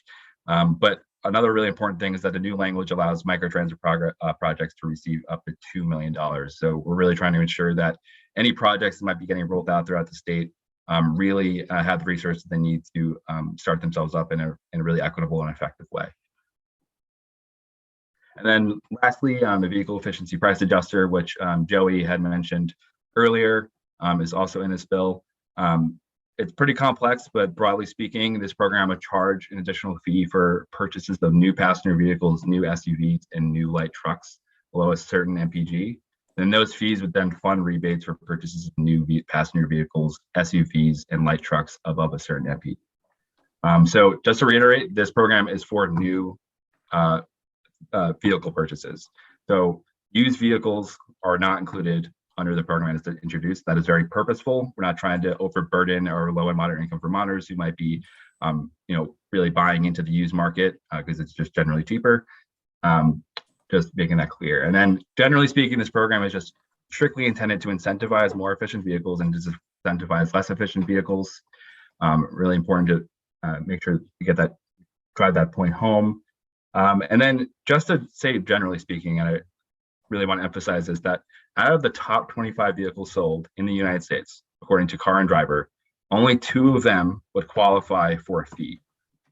But another really important thing is that the new language allows microtransit projects to receive up to $2 million. So we're really trying to ensure that any projects that might be getting rolled out throughout the state really have the resources they need to start themselves up in a really equitable and effective way. And then lastly, the vehicle efficiency price adjuster, which Joey had mentioned earlier, is also in this bill. It's pretty complex, but broadly speaking, this program would charge an additional fee for purchases of new passenger vehicles, new SUVs, and new light trucks below a certain MPG. Then those fees would then fund rebates for purchases of new passenger vehicles, SUVs, and light trucks above a certain MPG. So just to reiterate, this program is for new vehicle purchases. So used vehicles are not included under the program as introduced. That is very purposeful. We're not trying to overburden our low and moderate income Vermonters who might be, really buying into the used market because it's just generally cheaper. Just making that clear. And then generally speaking, this program is just strictly intended to incentivize more efficient vehicles and disincentivize less efficient vehicles. Really important to make sure you get that, drive that point home. And then just to say, generally speaking, and I really want to emphasize is that out of the top 25 vehicles sold in the United States, according to Car and Driver, only 2 of them would qualify for a fee.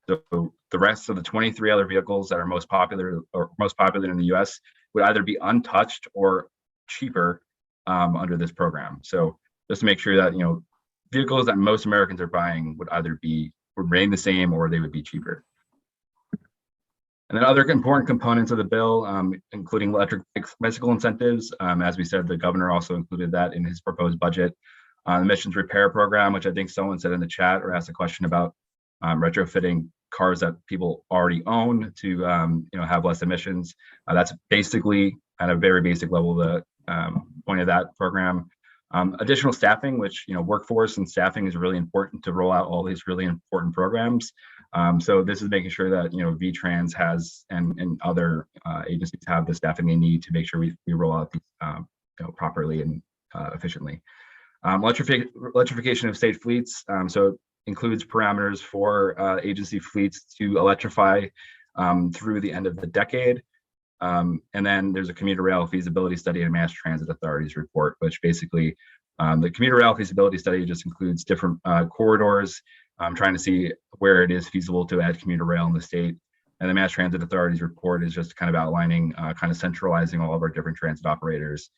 So the rest of the 23 other vehicles that are most popular in the US would either be untouched or cheaper under this program. So just to make sure that, vehicles that most Americans are buying would either remain the same or they would be cheaper. And then other important components of the bill, including electric bicycle incentives. As we said, the governor also included that in his proposed budget. The emissions repair program, which I think someone said in the chat or asked a question about, retrofitting cars that people already own to have less emissions. That's basically at a very basic level the point of that program. Additional staffing, which workforce and staffing is really important to roll out all these really important programs. So this is making sure that VTrans has and other agencies have the staffing they need to make sure we roll out these properly and efficiently. Electrification of state fleets. So it includes parameters for agency fleets to electrify through the end of the decade. And then there's a commuter rail feasibility study and mass transit authorities report, which basically the commuter rail feasibility study just includes different corridors, trying to see where it is feasible to add commuter rail in the state. And the mass transit authorities report is just kind of outlining, kind of centralizing all of our different transit operators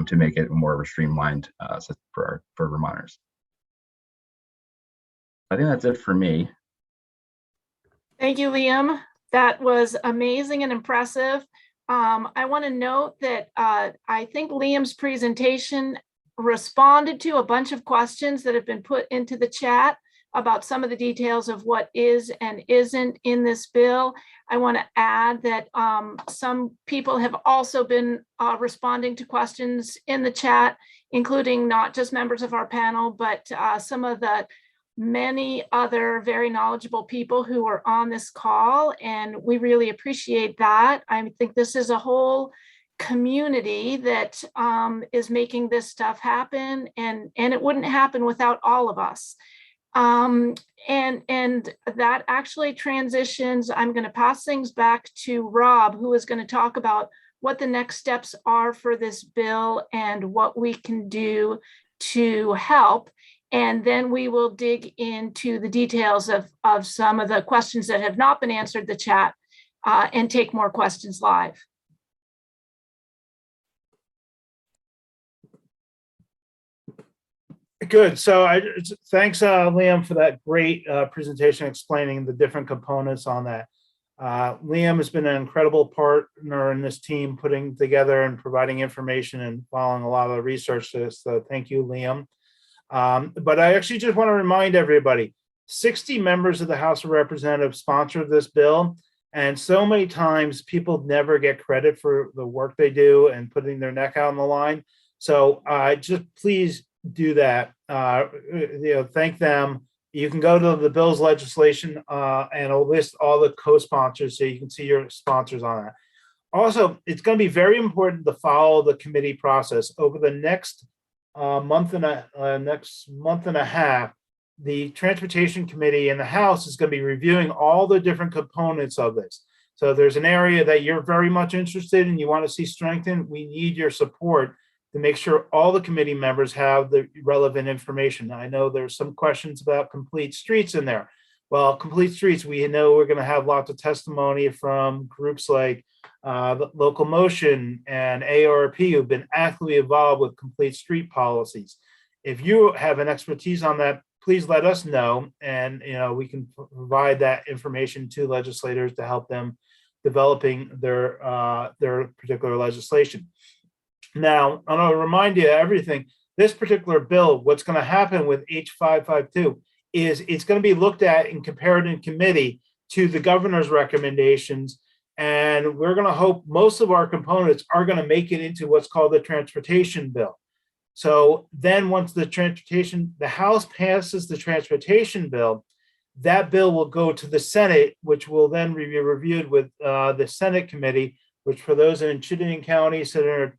to make it more of a streamlined system for Vermonters. I think that's it for me. Thank you, Liam. That was amazing and impressive. I want to note that I think Liam's presentation responded to a bunch of questions that have been put into the chat about some of the details of what is and isn't in this bill. I want to add that some people have also been responding to questions in the chat, including not just members of our panel, but some of the many other very knowledgeable people who are on this call, and we really appreciate that. I think this is a whole community that is making this stuff happen, and it wouldn't happen without all of us. And that actually transitions. I'm going to pass things back to Robb, who is going to talk about what the next steps are for this bill and what we can do to help. And then we will dig into the details of some of the questions that have not been answered in the chat and take more questions live. Good. So thanks, Liam, for that great presentation explaining the different components on that. Liam has been an incredible partner in this team, putting together and providing information and following a lot of the research to this. So thank you, Liam. But I actually just want to remind everybody, 60 members of the House of Representatives sponsored this bill. And so many times people never get credit for the work they do and putting their neck out on the line. So just please do that. Thank them. You can go to the bill's legislation and it'll list all the co-sponsors so you can see your sponsors on that. Also, it's going to be very important to follow the committee process over the next month and a half. The Transportation Committee in the House is going to be reviewing all the different components of this. So there's an area that you're very much interested in, you want to see strengthened, we need your support to make sure all the committee members have the relevant information. I know there's some questions about complete streets in there. Well, complete streets, we know we're going to have lots of testimony from groups like Local Motion and ARP who've been actively involved with complete street policies. If you have an expertise on that, please let us know, and we can provide that information to legislators to help them developing their particular legislation. Now, I want to remind you of everything. This particular bill, what's going to happen with H552 is it's going to be looked at and compared in committee to the governor's recommendations. And we're going to hope most of our components are going to make it into what's called the transportation bill. So then once the House passes the transportation bill, that bill will go to the Senate, which will then be reviewed with the Senate committee, which for those in Chittenden County, Senator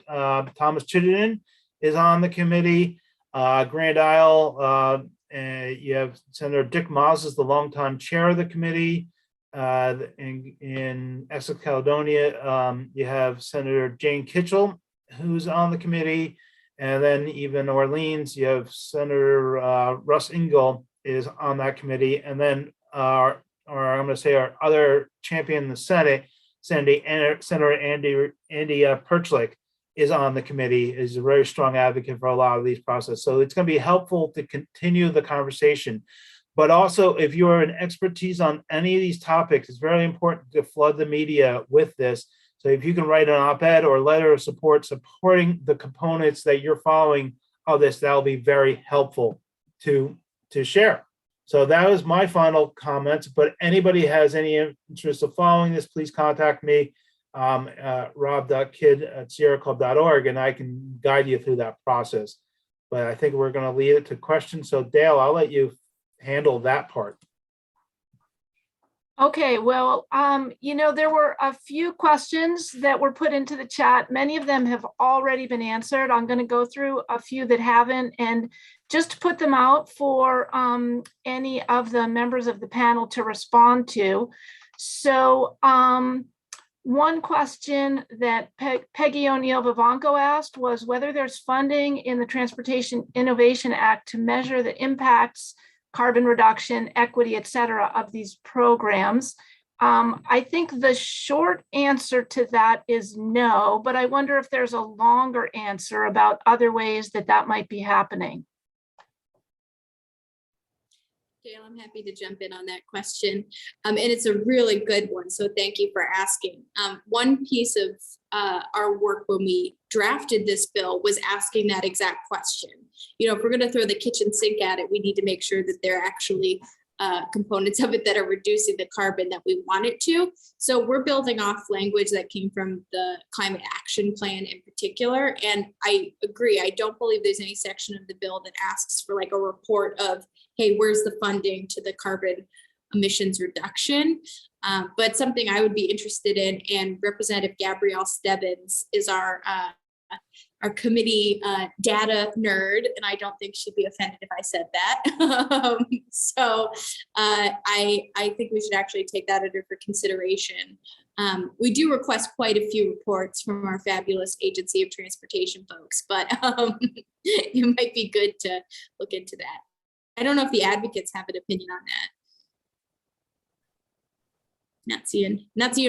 Thomas Chittenden is on the committee. Grand Isle, you have Senator Dick Moss is the longtime chair of the committee. In Essex Caledonia, you have Senator Jane Kitchell, who's on the committee. And then even Orleans, you have Senator Russ Engel is on that committee. And then I'm going to say our other champion in the Senate, Senator Andy Perchlik, is on the committee, is a very strong advocate for a lot of these processes. So it's going to be helpful to continue the conversation. But also, if you are an expertise on any of these topics, it's very important to flood the media with this. So if you can write an op-ed or letter of support supporting the components that you're following of this, that'll be very helpful to share. So that was my final comments, but anybody has any interest of following this, please contact me, rob.kid@sierraclub.org, and I can guide you through that process. But I think we're going to leave it to questions. So Dale, I'll let you handle that part. Okay, well, there were a few questions that were put into the chat. Many of them have already been answered. I'm going to go through a few that haven't, and just put them out for any of the members of the panel to respond to. So one question that Peggy O'Neill Vivanco asked was whether there's funding in the Transportation Innovation Act to measure the impacts, carbon reduction, equity, et cetera, of these programs. I think the short answer to that is no, but I wonder if there's a longer answer about other ways that might be happening. Dale, I'm happy to jump in on that question. And it's a really good one, so thank you for asking. One piece of our work when we drafted this bill was asking that exact question. If we're going to throw the kitchen sink at it, we need to make sure that there are actually components of it that are reducing the carbon that we want it to. So we're building off language that came from the Climate Action Plan in particular. And I agree, I don't believe there's any section of the bill that asks for like a report of, hey, where's the funding to the carbon emissions reduction? But something I would be interested in, and Representative Gabrielle Stebbins is our committee data nerd, and I don't think she'd be offended if I said that. I think we should actually take that under for consideration. We do request quite a few reports from our fabulous Agency of Transportation folks, but it might be good to look into that. I don't know if the advocates have an opinion on that. Not seeing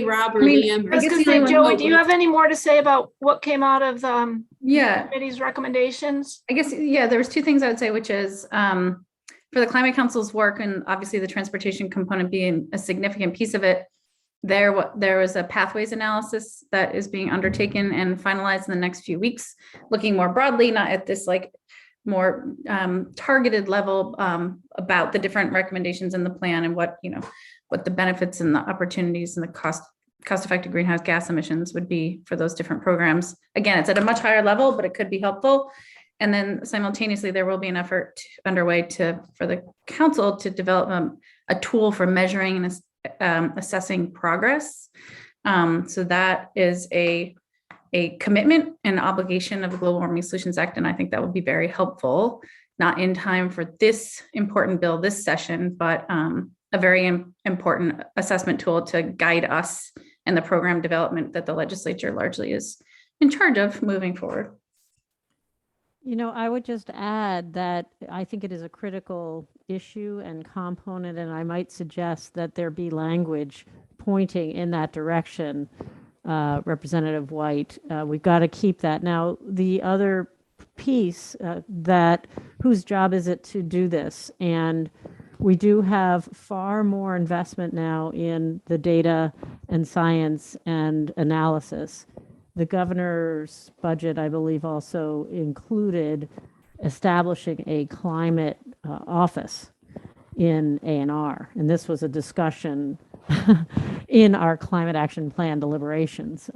Rob or Liam. I was going to say, Joey, do you have any more to say about what came out of the committee's recommendations? I guess, there was two things I would say, which is for the Climate Council's work, and obviously the transportation component being a significant piece of it, there was a pathways analysis that is being undertaken and finalized in the next few weeks, looking more broadly, not at this more targeted level about the different recommendations in the plan and what the benefits and the opportunities and the cost-effective greenhouse gas emissions would be for those different programs. Again, it's at a much higher level, but it could be helpful. And then simultaneously, there will be an effort underway for the council to develop a tool for measuring and assessing progress. So that is a commitment and obligation of the Global Warming Solutions Act, and I think that would be very helpful, not in time for this important bill this session, but a very important assessment tool to guide us in the program development that the legislature largely is in charge of moving forward. I would just add that I think it is a critical issue and component, and I might suggest that there be language pointing in that direction. Representative White, we've got to keep that. Now, the other piece whose job is it to do this? And we do have far more investment now in the data and science and analysis. The governor's budget, I believe, also included establishing a climate office in A&R. And this was a discussion in our climate action plan deliberations.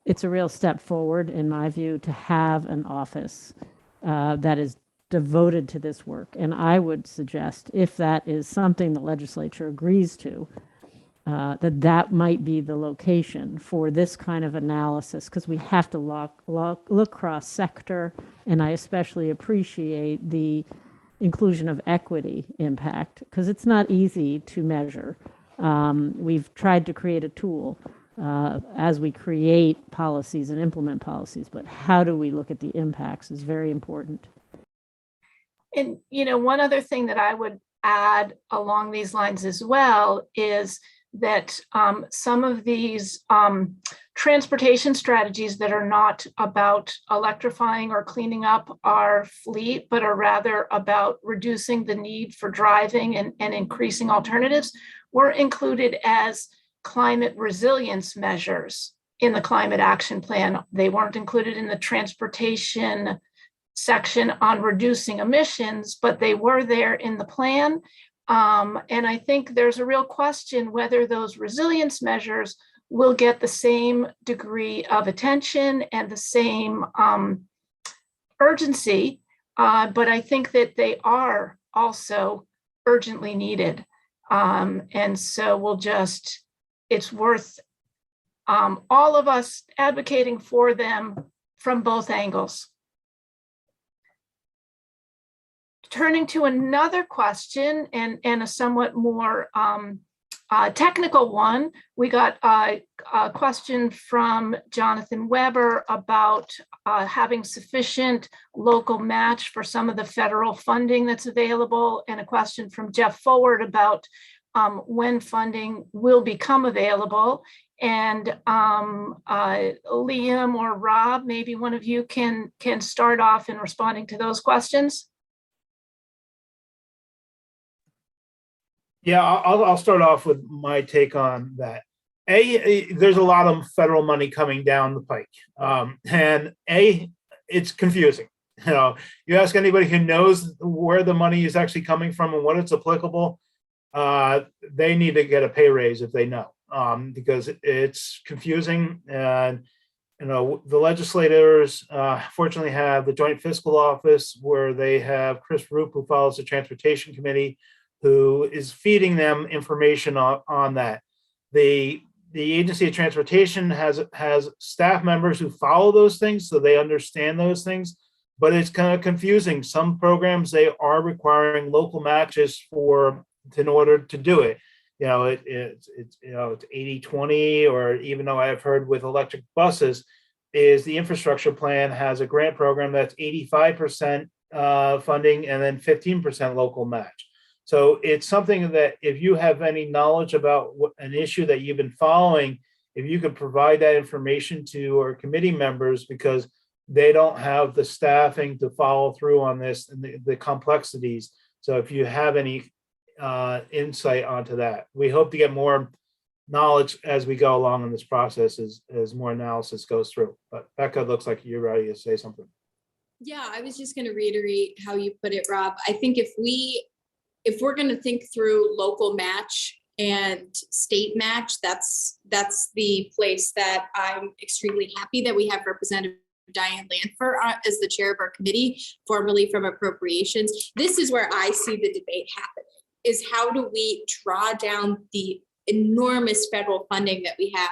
It's a real step forward, in my view, to have an office that is devoted to this work. And I would suggest, if that is something the legislature agrees to, that might be the location for this kind of analysis, because we have to look cross-sector, and I especially appreciate the inclusion of equity impact, because it's not easy to measure. we've tried to create a tool as we create policies and implement policies, but how do we look at the impacts is very important. And, one other thing that I would add along these lines as well is that some of these transportation strategies that are not about electrifying or cleaning up our fleet, but are rather about reducing the need for driving and increasing alternatives, were included as climate resilience measures in the climate action plan. They weren't included in the transportation section on reducing emissions, but they were there in the plan. And I think there's a real question whether those resilience measures will get the same degree of attention and the same urgency, but I think that they are also urgently needed. And so it's worth all of us advocating for them from both angles. Turning to another question and a somewhat more technical one, we got a question from Jonathan Weber about having sufficient local match for some of the federal funding that's available, and a question from Jeff Forward about when funding will become available. And Liam or Rob, maybe one of you can start off in responding to those questions. Yeah, I'll start off with my take on that. There's a lot of federal money coming down the pike, and it's confusing. You ask anybody who knows where the money is actually coming from and what it's applicable, they need to get a pay raise if they know, because it's confusing. And the legislators fortunately have the Joint Fiscal Office, where they have Chris Roop, who follows the Transportation Committee, who is feeding them information on that. The Agency of Transportation has staff members who follow those things, so they understand those things, but it's kind of confusing. Some programs, they are requiring local matches in order to do it. It's 80-20, or even though I've heard with electric buses, is the infrastructure plan has a grant program that's 85% funding and then 15% local match. So it's something that if you have any knowledge about an issue that you've been following, if you could provide that information to our committee members, because they don't have the staffing to follow through on this and the complexities. So if you have any insight onto that, we hope to get more knowledge as we go along in this process as more analysis goes through. But Becca, looks like you're ready to say something. Yeah, I was just going to reiterate how you put it, Rob. I think if we're going to think through local match and state match, that's the place that I'm extremely happy that we have Representative Diane Lanford as the chair of our committee, formerly from appropriations. This is where I see the debate happening, is how do we draw down the enormous federal funding that we have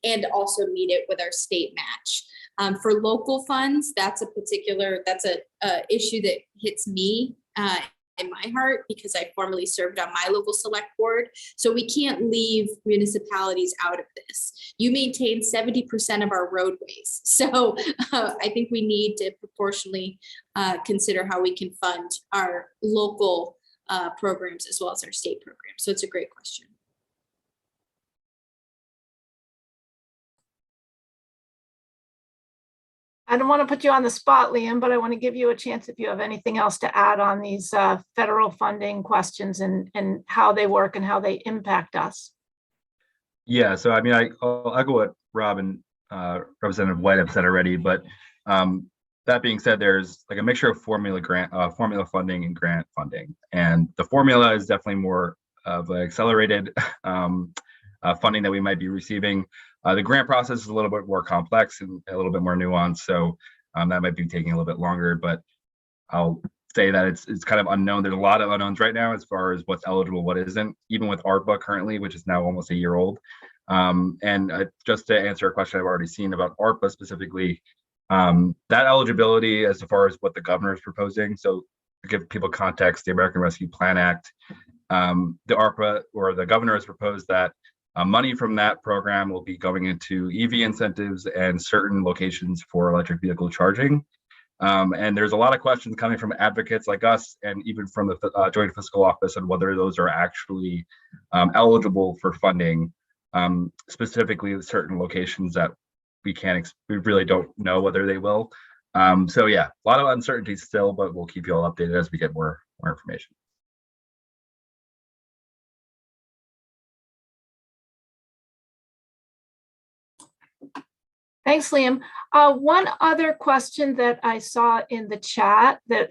and also meet it with our state match. For local funds, that's a issue that hits me in my heart, because I formerly served on my local select board. So we can't leave municipalities out of this. You maintain 70% of our roadways. So I think we need to proportionally consider how we can fund our local programs as well as our state programs. So it's a great question. I don't want to put you on the spot, Liam, but I want to give you a chance if you have anything else to add on these federal funding questions and how they work and how they impact us. Yeah, so I mean, I'll echo what Rob and Representative White have said already, but that being said, there's like a mixture of formula funding and grant funding, and the formula is definitely more of an accelerated funding that we might be receiving. The grant process is a little bit more complex and a little bit more nuanced, so that might be taking a little bit longer, but I'll say that it's kind of unknown. There's a lot of unknowns right now as far as what's eligible, what isn't, even with ARPA currently, which is now almost a year old. And just to answer a question I've already seen about ARPA specifically, that eligibility as far as what the governor is proposing. So to give people context, the American Rescue Plan Act the ARPA or the governor has proposed that money from that program will be going into EV incentives and certain locations for electric vehicle charging. And there's a lot of questions coming from advocates like us and even from the Joint Fiscal Office on whether those are actually eligible for funding, specifically certain locations that we really don't know whether they will. So yeah, a lot of uncertainty still, but we'll keep you all updated as we get more information. Thanks, Liam. One other question that I saw in the chat that,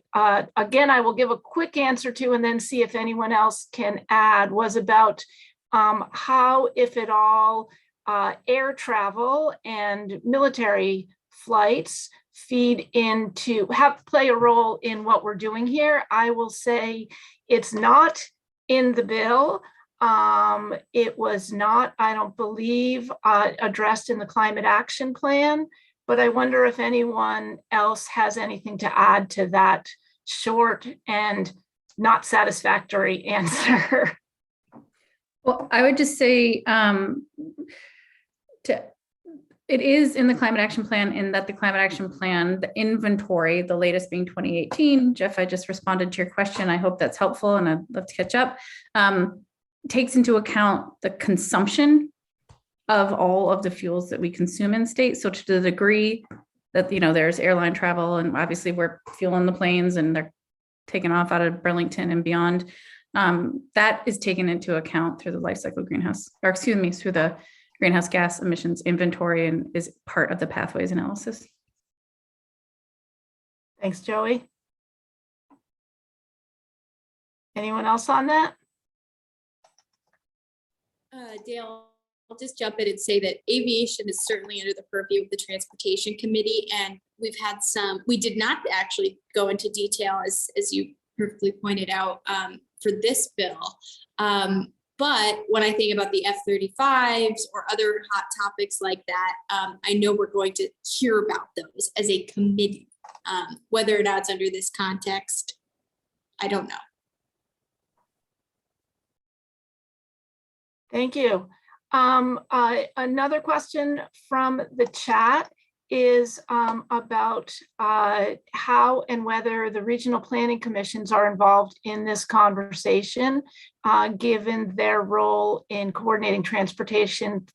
again, I will give a quick answer to and then see if anyone else can add, was about how, if at all, air travel and military flights play a role in what we're doing here. I will say it's not in the bill. It was not, I don't believe, addressed in the climate action plan, but I wonder if anyone else has anything to add to that short and not satisfactory answer. Well, I would just say it is in the climate action plan, in that the climate action plan, the inventory, the latest being 2018, Jeff, I just responded to your question. I hope that's helpful and I'd love to catch up. Takes into account the consumption of all of the fuels that we consume in state. So to the degree that, there's airline travel and obviously we're fueling the planes and they're taking off out of Burlington and beyond, that is taken into account through the life cycle through the greenhouse gas emissions inventory and is part of the pathways analysis. Thanks, Joey. Anyone else on that? Dale, I'll just jump in and say that aviation is certainly under the purview of the Transportation Committee, and we did not actually go into detail, as you perfectly pointed out, for this bill. But when I think about the F-35s or other hot topics like that, I know we're going to hear about those as a committee. Whether or not it's under this context, I don't know. Thank you. Another question from the chat is about how and whether the regional planning commissions are involved in this conversation, given their role in coordinating transportation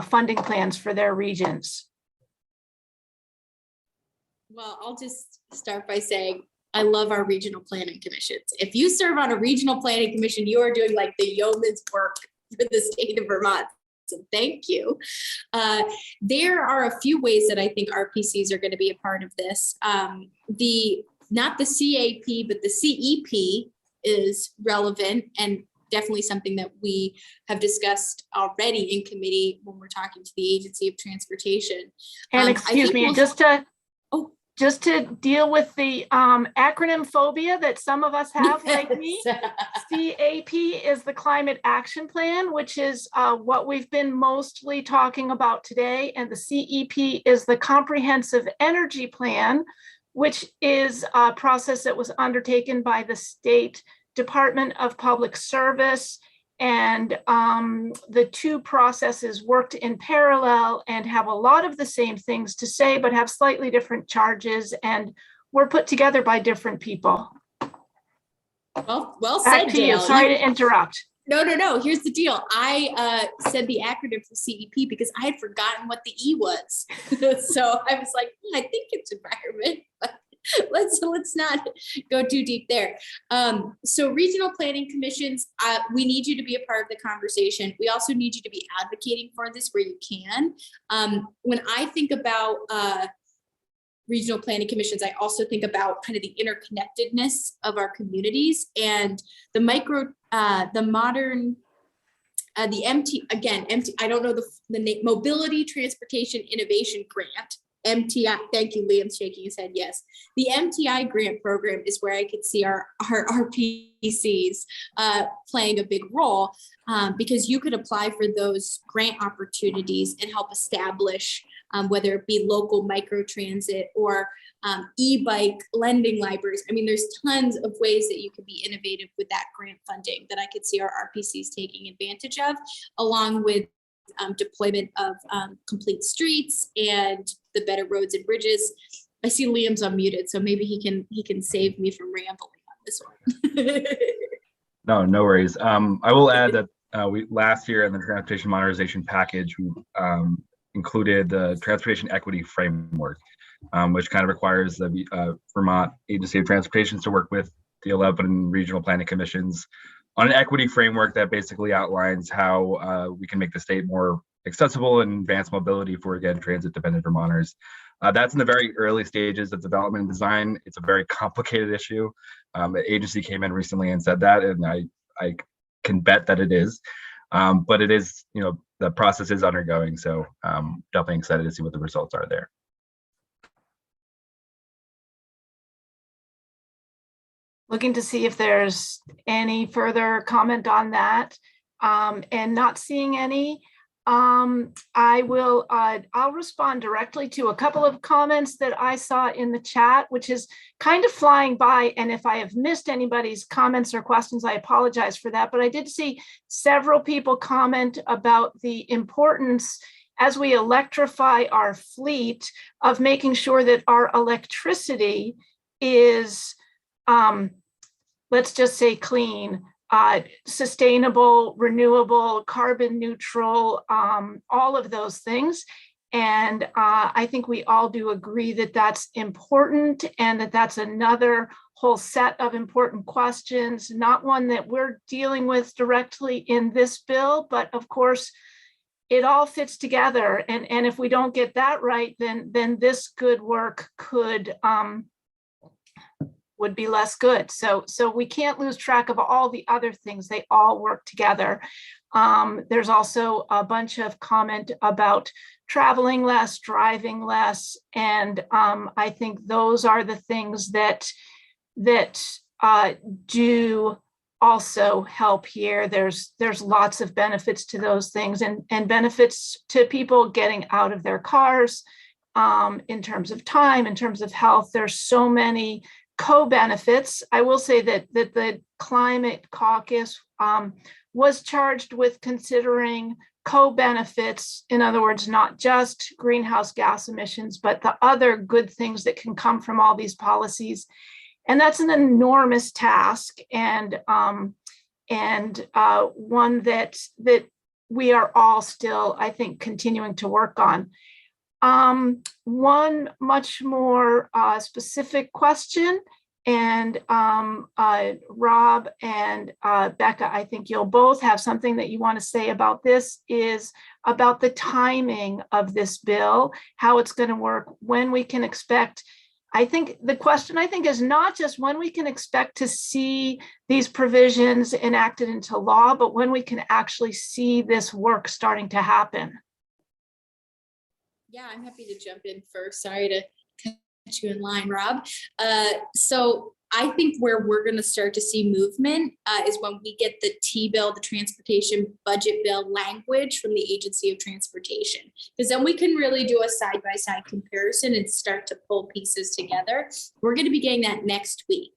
funding plans for their regions. Well, I'll just start by saying I love our regional planning commissions. If you serve on a regional planning commission, you are doing like the yeoman's work for the state of Vermont. So thank you. There are a few ways that I think RPCs are going to be a part of this. Not the CAP, but the CEP is relevant and definitely something that we have discussed already in committee when we're talking to the Agency of Transportation. And excuse me, just to deal with the acronym phobia that some of us have, like me, CAP is the Climate Action Plan, which is what we've been mostly talking about today. And the CEP is the Comprehensive Energy Plan, which is a process that was undertaken by the State Department of Public Service. And the two processes worked in parallel and have a lot of the same things to say, but have slightly different charges and were put together by different people. Well said, Dale. Sorry to interrupt. No. Here's the deal. I said the acronym for CEP because I had forgotten what the E was. So I was like, I think it's environment, but let's not go too deep there. So regional planning commissions, we need you to be a part of the conversation. We also need you to be advocating for this where you can. When I think about regional planning commissions, I also think about kind of the interconnectedness of our communities and the modern, the MT, I don't know the name, Mobility Transportation Innovation Grant. MTI, thank you, Liam's shaking his head, yes. The MTI grant program is where I could see our RPCs playing a big role because you could apply for those grant opportunities and help establish whether it be local microtransit or e-bike lending libraries. I mean, there's tons of ways that you could be innovative with that grant funding that I could see our RPCs taking advantage of, along with deployment of complete streets and the better roads and bridges. I see Liam's unmuted, so maybe he can save me from rambling on this one. No worries. I will add that we last year in the transportation modernization package, we included the transportation equity framework, which kind of requires the Vermont Agency of Transportation to work with the 11 regional planning commissions on an equity framework that basically outlines how we can make the state more accessible and advance mobility for, again, transit-dependent Vermonters. That's in the very early stages of development and design. It's a very complicated issue. The agency came in recently and said that, and I can bet that it is. But it is, the process is undergoing. So definitely excited to see what the results are there. Looking to see if there's any further comment on that, and not seeing any. I'll respond directly to a couple of comments that I saw in the chat, which is kind of flying by. And if I have missed anybody's comments or questions, I apologize for that. But I did see several people comment about the importance, as we electrify our fleet, of making sure that our electricity is, let's just say, clean, sustainable, renewable, carbon neutral, all of those things. And I think we all do agree that that's important, and that that's another whole set of important questions, not one that we're dealing with directly in this bill, but of course, it all fits together. And if we don't get that right, then this good work would be less good. So we can't lose track of all the other things. They all work together. There's also a bunch of comment about traveling less, driving less. And I think those are the things that do also help here. There's lots of benefits to those things, and benefits to people getting out of their cars, in terms of time, in terms of health. There's so many co-benefits. I will say that the Climate Caucus was charged with considering co-benefits, in other words, not just greenhouse gas emissions, but the other good things that can come from all these policies. And that's an enormous task, and one that we are all still, I think, continuing to work on. One much more specific question, and Rob and Becca, I think you'll both have something that you want to say about this, is about the timing of this bill, how it's going to work, when we can expect. I think the question, is not just when we can expect to see these provisions enacted into law, but when we can actually see this work starting to happen. Yeah, I'm happy to jump in first. Sorry to catch you in line, Rob. So I think where we're going to start to see movement is when we get the T-bill, the transportation budget bill language from the Agency of Transportation, because then we can really do a side-by-side comparison and start to pull pieces together. We're going to be getting that next week.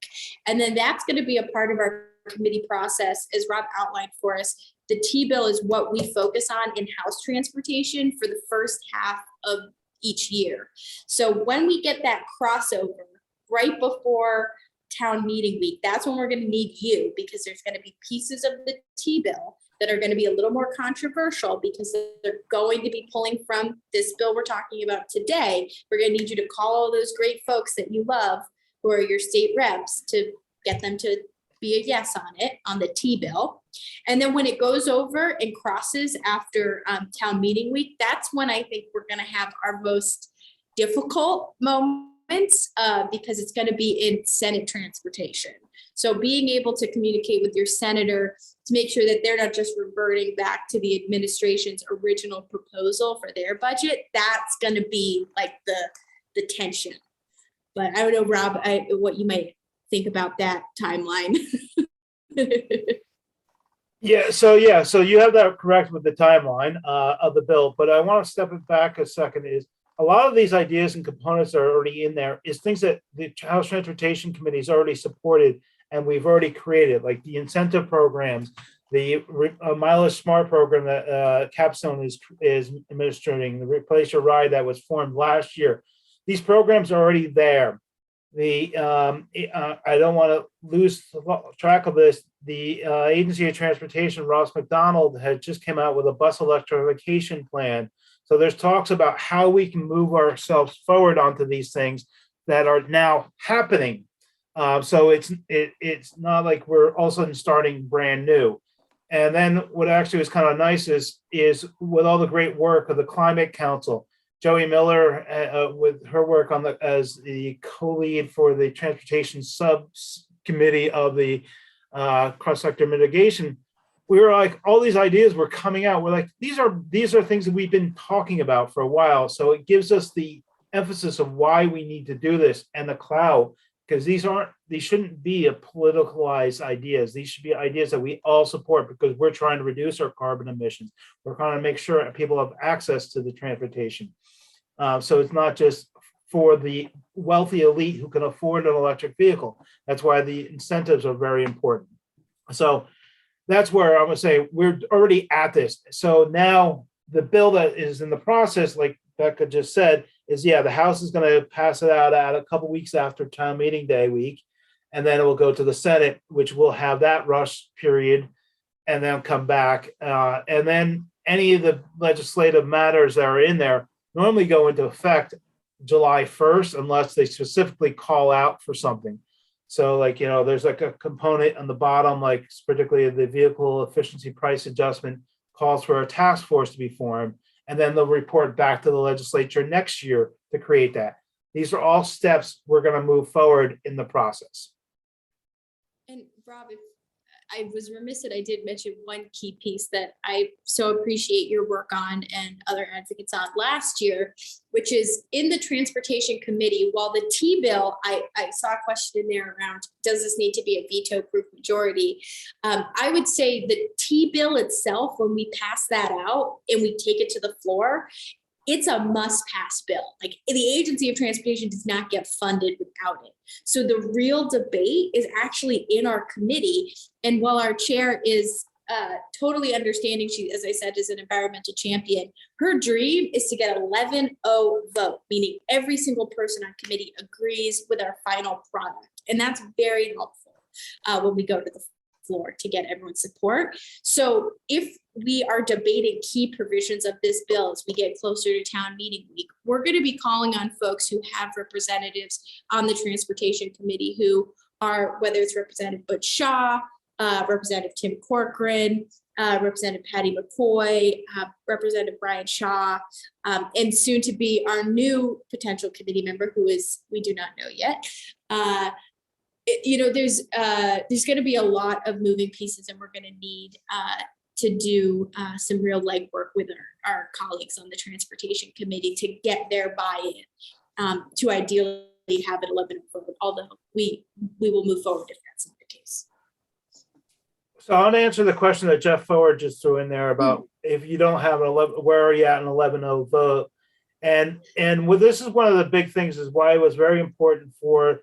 And then that's going to be a part of our committee process, as Rob outlined for us. The T-bill is what we focus on in-house transportation for the first half of each year. So when we get that crossover right before town meeting week, that's when we're going to need you, because there's going to be pieces of the T-bill that are going to be a little more controversial, because they're going to be pulling from this bill we're talking about today. We're going to need you to call all those great folks that you love, who are your state reps, to get them to be a yes on it, on the T-bill. And then when it goes over and crosses after town meeting week, that's when I think we're going to have our most difficult moments, because it's going to be in Senate transportation. So being able to communicate with your senator to make sure that they're not just reverting back to the administration's original proposal for their budget, that's going to be like the tension. But I don't know, Rob, what you might think about that timeline. So you have that correct with the timeline of the bill, but I want to step it back a second. Is a lot of these ideas and components that are already in there is things that the House Transportation Committee has already supported and we've already created, like the incentive programs, the mileage smart program that Capstone is administering, the Replace Your Ride that was formed last year. These programs are already there. I don't want to lose track of this. The Agency of Transportation, Ross McDonald, had just came out with a bus electrification plan. So there's talks about how we can move ourselves forward onto these things that are now happening. So it's not like we're all of a sudden starting brand new. And then what actually was kind of nice is with all the great work of the Climate Council, Joey Miller with her work on as the co-lead for the transportation subcommittee of the cross-sector mitigation, we were like, all these ideas were coming out. We're like, these are things that we've been talking about for a while. So it gives us the emphasis of why we need to do this and the cloud, because these shouldn't be a politicalized ideas. These should be ideas that we all support because we're trying to reduce our carbon emissions. We're trying to make sure people have access to the transportation. So it's not just for the wealthy elite who can afford an electric vehicle. That's why the incentives are very important. So that's where I'm gonna say we're already at this. So now the bill that is in the process, like Becca just said, is the House is gonna pass it out at a couple weeks after town meeting day week. And then it will go to the Senate, which will have that rush period and then come back. And then any of the legislative matters that are in there normally go into effect July 1st, unless they specifically call out for something. So like, there's like a component on the bottom, like particularly the vehicle efficiency price adjustment calls for a task force to be formed. And then they'll report back to the legislature next year to create that. These are all steps we're going to move forward in the process. And Rob, I was remiss that I did mention one key piece that I so appreciate your work on and other advocates on last year, which is in the Transportation Committee. While the T-bill, I saw a question in there around, does this need to be a veto-proof majority? I would say the T-bill itself, when we pass that out and we take it to the floor, it's a must-pass bill. Like the Agency of Transportation does not get funded without it. So the real debate is actually in our committee. And while our chair is totally understanding, she, as I said, is an environmental champion, her dream is to get 11-0 vote, meaning every single person on committee agrees with our final product. And that's very helpful when we go to the floor to get everyone's support. So if we are debating key provisions of this bill as we get closer to town meeting week, we're going to be calling on folks who have representatives on the Transportation Committee who are, whether it's Representative Butch Shaw, Representative Tim Corcoran, Representative Patty McCoy, Representative Brian Shaw, and soon to be our new potential committee member, who is, we do not know yet. There's going to be a lot of moving pieces, and we're going to need to do some real legwork with our colleagues on the Transportation Committee to get their buy-in to ideally have it 11 vote, although we will move forward if that's not the case. So I'll answer the question that Jeff Forward just threw in there about if you don't have an 11, where are you at an 11-0 vote? And this is one of the big things is why it was very important for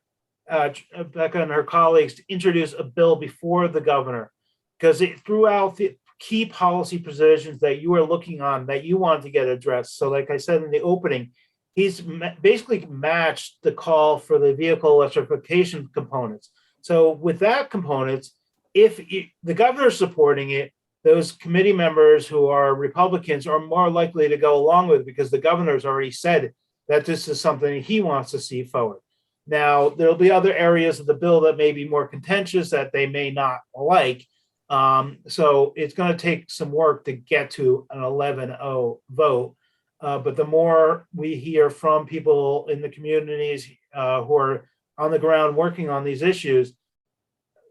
Becca and her colleagues to introduce a bill before the governor, because it threw out the key policy positions that you were looking on that you wanted to get addressed. So like I said in the opening, he's basically matched the call for the vehicle electrification components. So with that components, if the governor is supporting it, those committee members who are Republicans are more likely to go along with it because the governor's already said that this is something he wants to see forward. Now, there'll be other areas of the bill that may be more contentious that they may not like. So it's going to take some work to get to an 11-0 vote. But the more we hear from people in the communities who are on the ground working on these issues,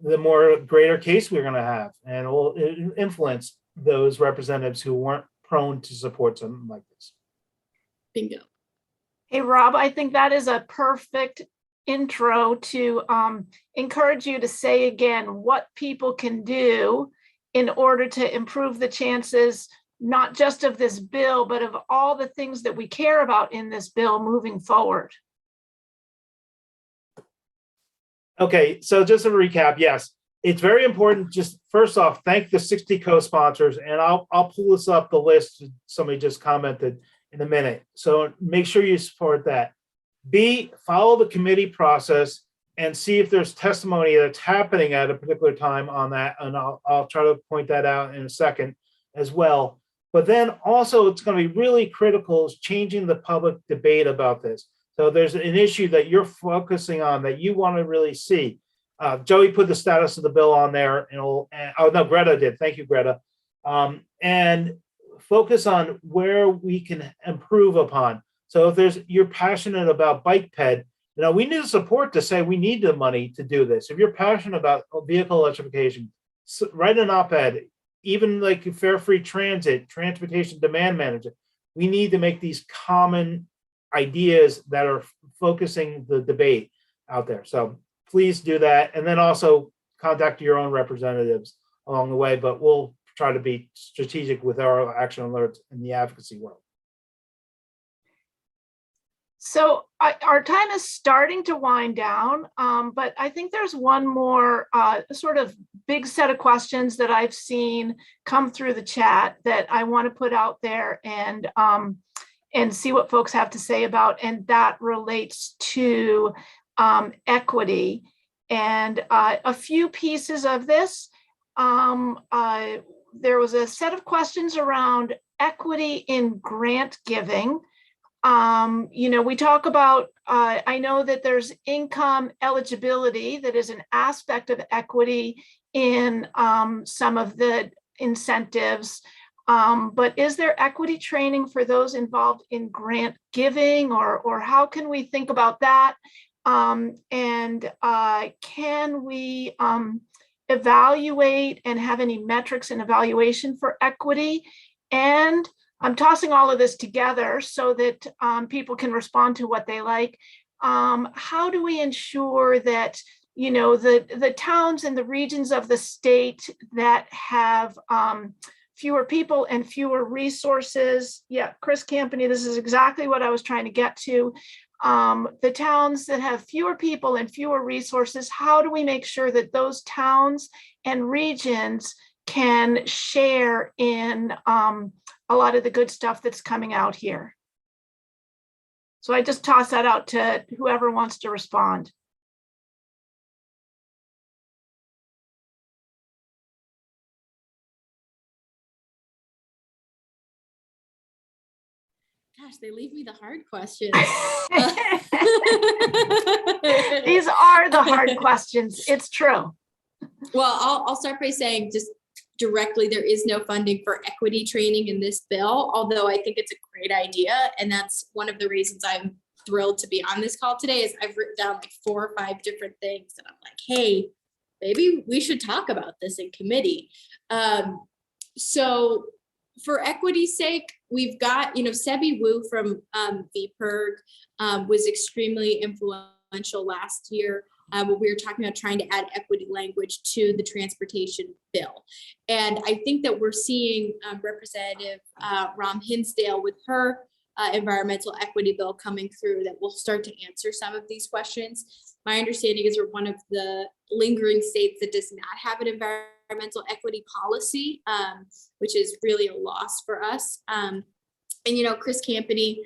the more greater case we're going to have, and it will influence those representatives who weren't prone to support something like this. Bingo. Hey, Rob, I think that is a perfect intro to encourage you to say again what people can do in order to improve the chances not just of this bill, but of all the things that we care about in this bill moving forward. Okay, so just a recap, yes, it's very important. Just first off, thank the 60 co-sponsors, and I'll pull this up the list. Somebody just commented in a minute, so make sure you support that. B, follow the committee process and see if there's testimony that's happening at a particular time on that, and I'll try to point that out in a second as well. But then also, it's going to be really critical is changing the public debate about this. So there's an issue that you're focusing on that you want to really see. Joey put the status of the bill on there, and oh no, Greta did. Thank you, Greta. And focus on where we can improve upon. So if you're passionate about bike ped, we need the support to say we need the money to do this. If you're passionate about vehicle electrification, write an op-ed. Even like fare free transit, transportation demand management. We need to make these common ideas that are focusing the debate out there. So please do that. And then also contact your own representatives along the way, but we'll try to be strategic with our action alerts in the advocacy world. So our time is starting to wind down, but I think there's one more sort of big set of questions that I've seen come through the chat that I want to put out there and see what folks have to say about, and that relates to equity. And a few pieces of this, there was a set of questions around equity in grant giving. We talk about, I know that there's income eligibility that is an aspect of equity in some of the incentives, but is there equity training for those involved in grant giving, or how can we think about that? And can we evaluate and have any metrics and evaluation for equity? And I'm tossing all of this together so that people can respond to what they like. How do we ensure that, the towns and the regions of the state that have fewer people and fewer resources? Yeah, Chris Campany, this is exactly what I was trying to get to. The towns that have fewer people and fewer resources, how do we make sure that those towns and regions can share in a lot of the good stuff that's coming out here? So I just toss that out to whoever wants to respond. Gosh, they leave me the hard questions. These are the hard questions. It's true. Well, I'll start by saying just directly, there is no funding for equity training in this bill, although I think it's a great idea. And that's one of the reasons I'm thrilled to be on this call today is I've written down like 4 or 5 different things that I'm like, hey, maybe we should talk about this in committee. So for equity's sake, we've got, Sebi Wu from VPIRG was extremely influential last year when we were talking about trying to add equity language to the transportation bill. And I think that we're seeing Representative Rom Hinsdale with her environmental equity bill coming through that will start to answer some of these questions. My understanding is we're one of the lingering states that does not have an environmental equity policy, which is really a loss for us. And, Chris Campany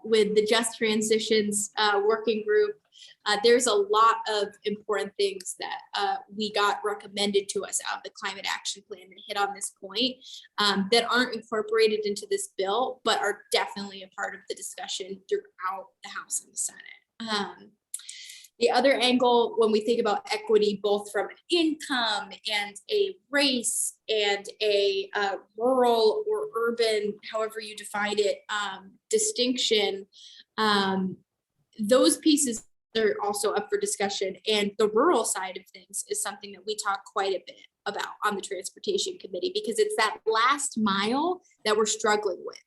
with the Just Transitions working group, there's a lot of important things that we got recommended to us out of the climate action plan that hit on this point that aren't incorporated into this bill, but are definitely a part of the discussion throughout the House and the Senate. The other angle, when we think about equity, both from an income and a race and a rural or urban, however you define it, distinction, those pieces are also up for discussion. And the rural side of things is something that we talk quite a bit about on the Transportation Committee, because it's that last mile that we're struggling with.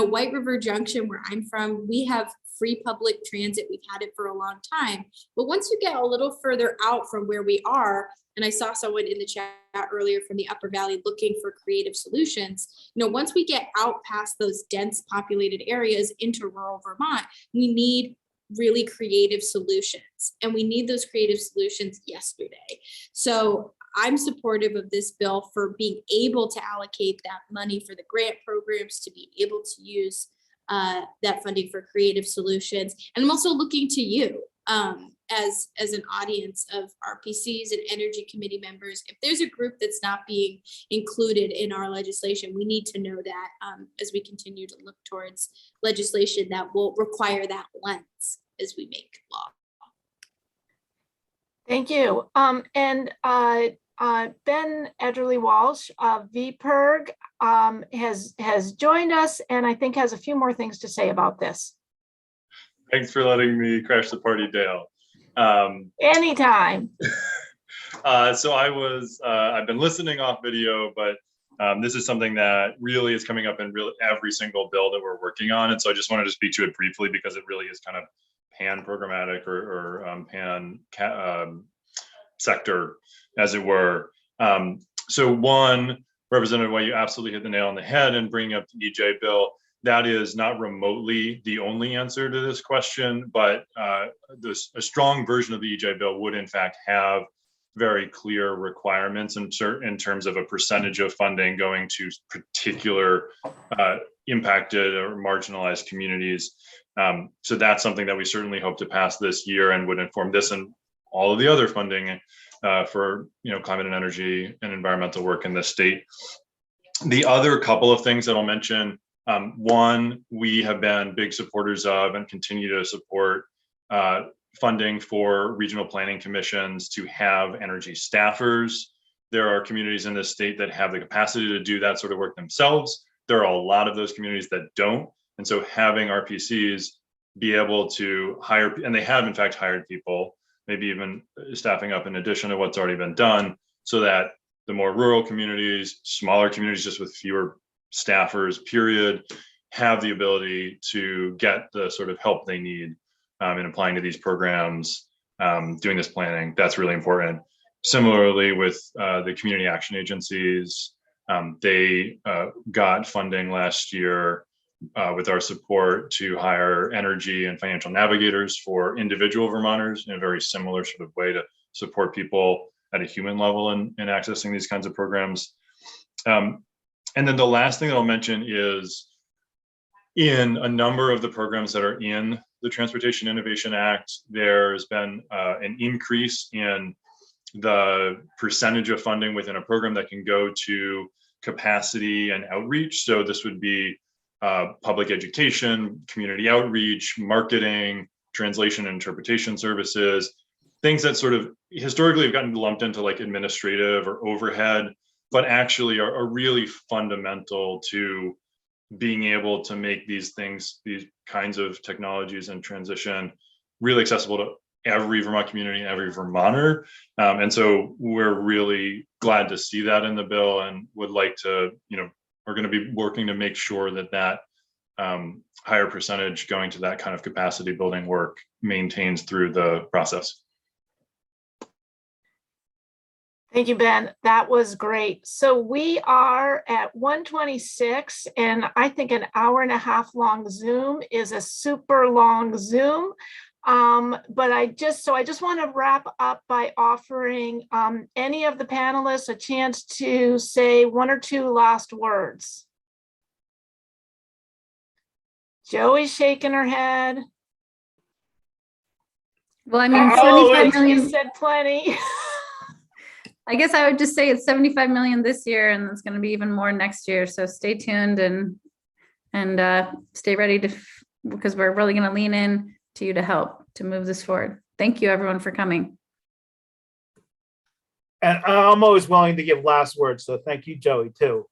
White River Junction, where I'm from, we have free public transit. We've had it for a long time. But once you get a little further out from where we are, and I saw someone in the chat earlier from the Upper Valley looking for creative solutions. Once we get out past those dense populated areas into rural Vermont, we need really creative solutions, and we need those creative solutions yesterday. So I'm supportive of this bill for being able to allocate that money for the grant programs, to be able to use that funding for creative solutions. And I'm also looking to you as an audience of RPCs and energy committee members. If there's a group that's not being included in our legislation, we need to know that as we continue to look towards legislation that will require that lens as we make law. Thank you. Ben Edgerly Walsh of VPIRG has joined us, and I think has a few more things to say about this. Thanks for letting me crash the party, Dale. Anytime. So I've been listening off video, but this is something that really is coming up in every single bill that we're working on. And so I just wanted to speak to it briefly because it really is kind of pan programmatic or pan sector, as it were. So one, Representative White, you absolutely hit the nail on the head in bringing up the EJ bill. That is not remotely the only answer to this question, but a strong version of the EJ bill would in fact have very clear requirements in terms of a percentage of funding going to particular impacted or marginalized communities. So that's something that we certainly hope to pass this year and would inform this and all of the other funding for climate and energy and environmental work in the state. The other couple of things that I'll mention, one, we have been big supporters of and continue to support funding for regional planning commissions to have energy staffers. There are communities in this state that have the capacity to do that sort of work themselves. There are a lot of those communities that don't. And so having RPCs be able to hire, and they have in fact hired people, maybe even staffing up in addition to what's already been done, so that the more rural communities, smaller communities just with fewer staffers, period, have the ability to get the sort of help they need in applying to these programs, doing this planning. That's really important. Similarly with the community action agencies, they got funding last year with our support to hire energy and financial navigators for individual Vermonters in a very similar sort of way to support people at a human level in accessing these kinds of programs. And then the last thing that I'll mention is in a number of the programs that are in the Transportation Innovation Act, there's been an increase in the percentage of funding within a program that can go to capacity and outreach. So this would be public education, community outreach, marketing, translation and interpretation services, things that sort of historically have gotten lumped into like administrative or overhead, but actually are really fundamental to being able to make these things, these kinds of technologies and transition really accessible to every Vermont community, every Vermonter. And so we're really glad to see that in the bill and would like to, we're going to be working to make sure that that higher percentage going to that kind of capacity building work maintains through the process. Thank you, Ben. That was great. So we are at 1:26, and I think an hour and a half long Zoom is a super long Zoom. But I just want to wrap up by offering any of the panelists a chance to say one or two last words. Joey's shaking her head. Well, I mean, Oh, 75 million. she said plenty. I guess I would just say it's 75 million this year, and it's going to be even more next year. So stay tuned and stay ready because we're really going to lean in to you to help to move this forward. Thank you, everyone, for coming. And I'm always willing to give last words, so thank you, Joey, too.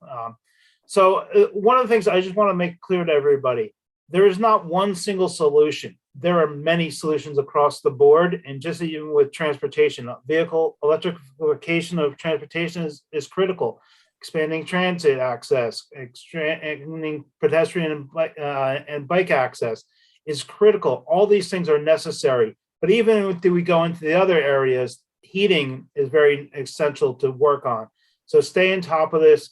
So one of the things I just want to make clear to everybody, there is not one single solution. There are many solutions across the board, and just even with transportation, vehicle electrification of transportation is critical. Expanding transit access, expanding pedestrian and bike access is critical. All these things are necessary. But even if we go into the other areas, heating is very essential to work on. So stay on top of this.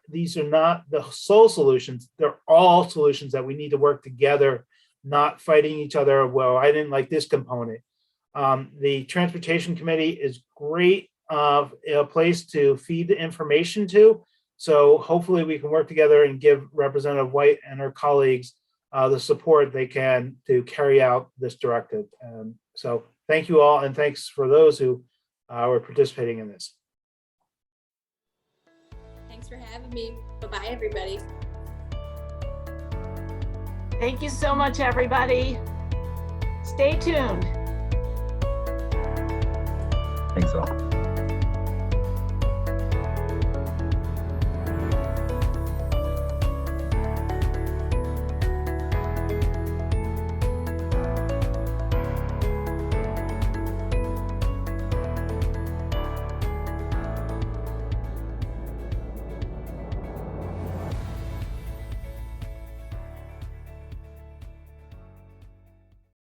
These are not the sole solutions. They're all solutions that we need to work together, not fighting each other. Well, I didn't like this component. The Transportation Committee is great, a place to feed the information to. So hopefully we can work together and give Representative White and her colleagues the support they can to carry out this directive. So thank you all, and thanks for those who were participating in this. Thanks for having me. Bye-bye, everybody. Thank you so much, everybody. Stay tuned. Thanks all.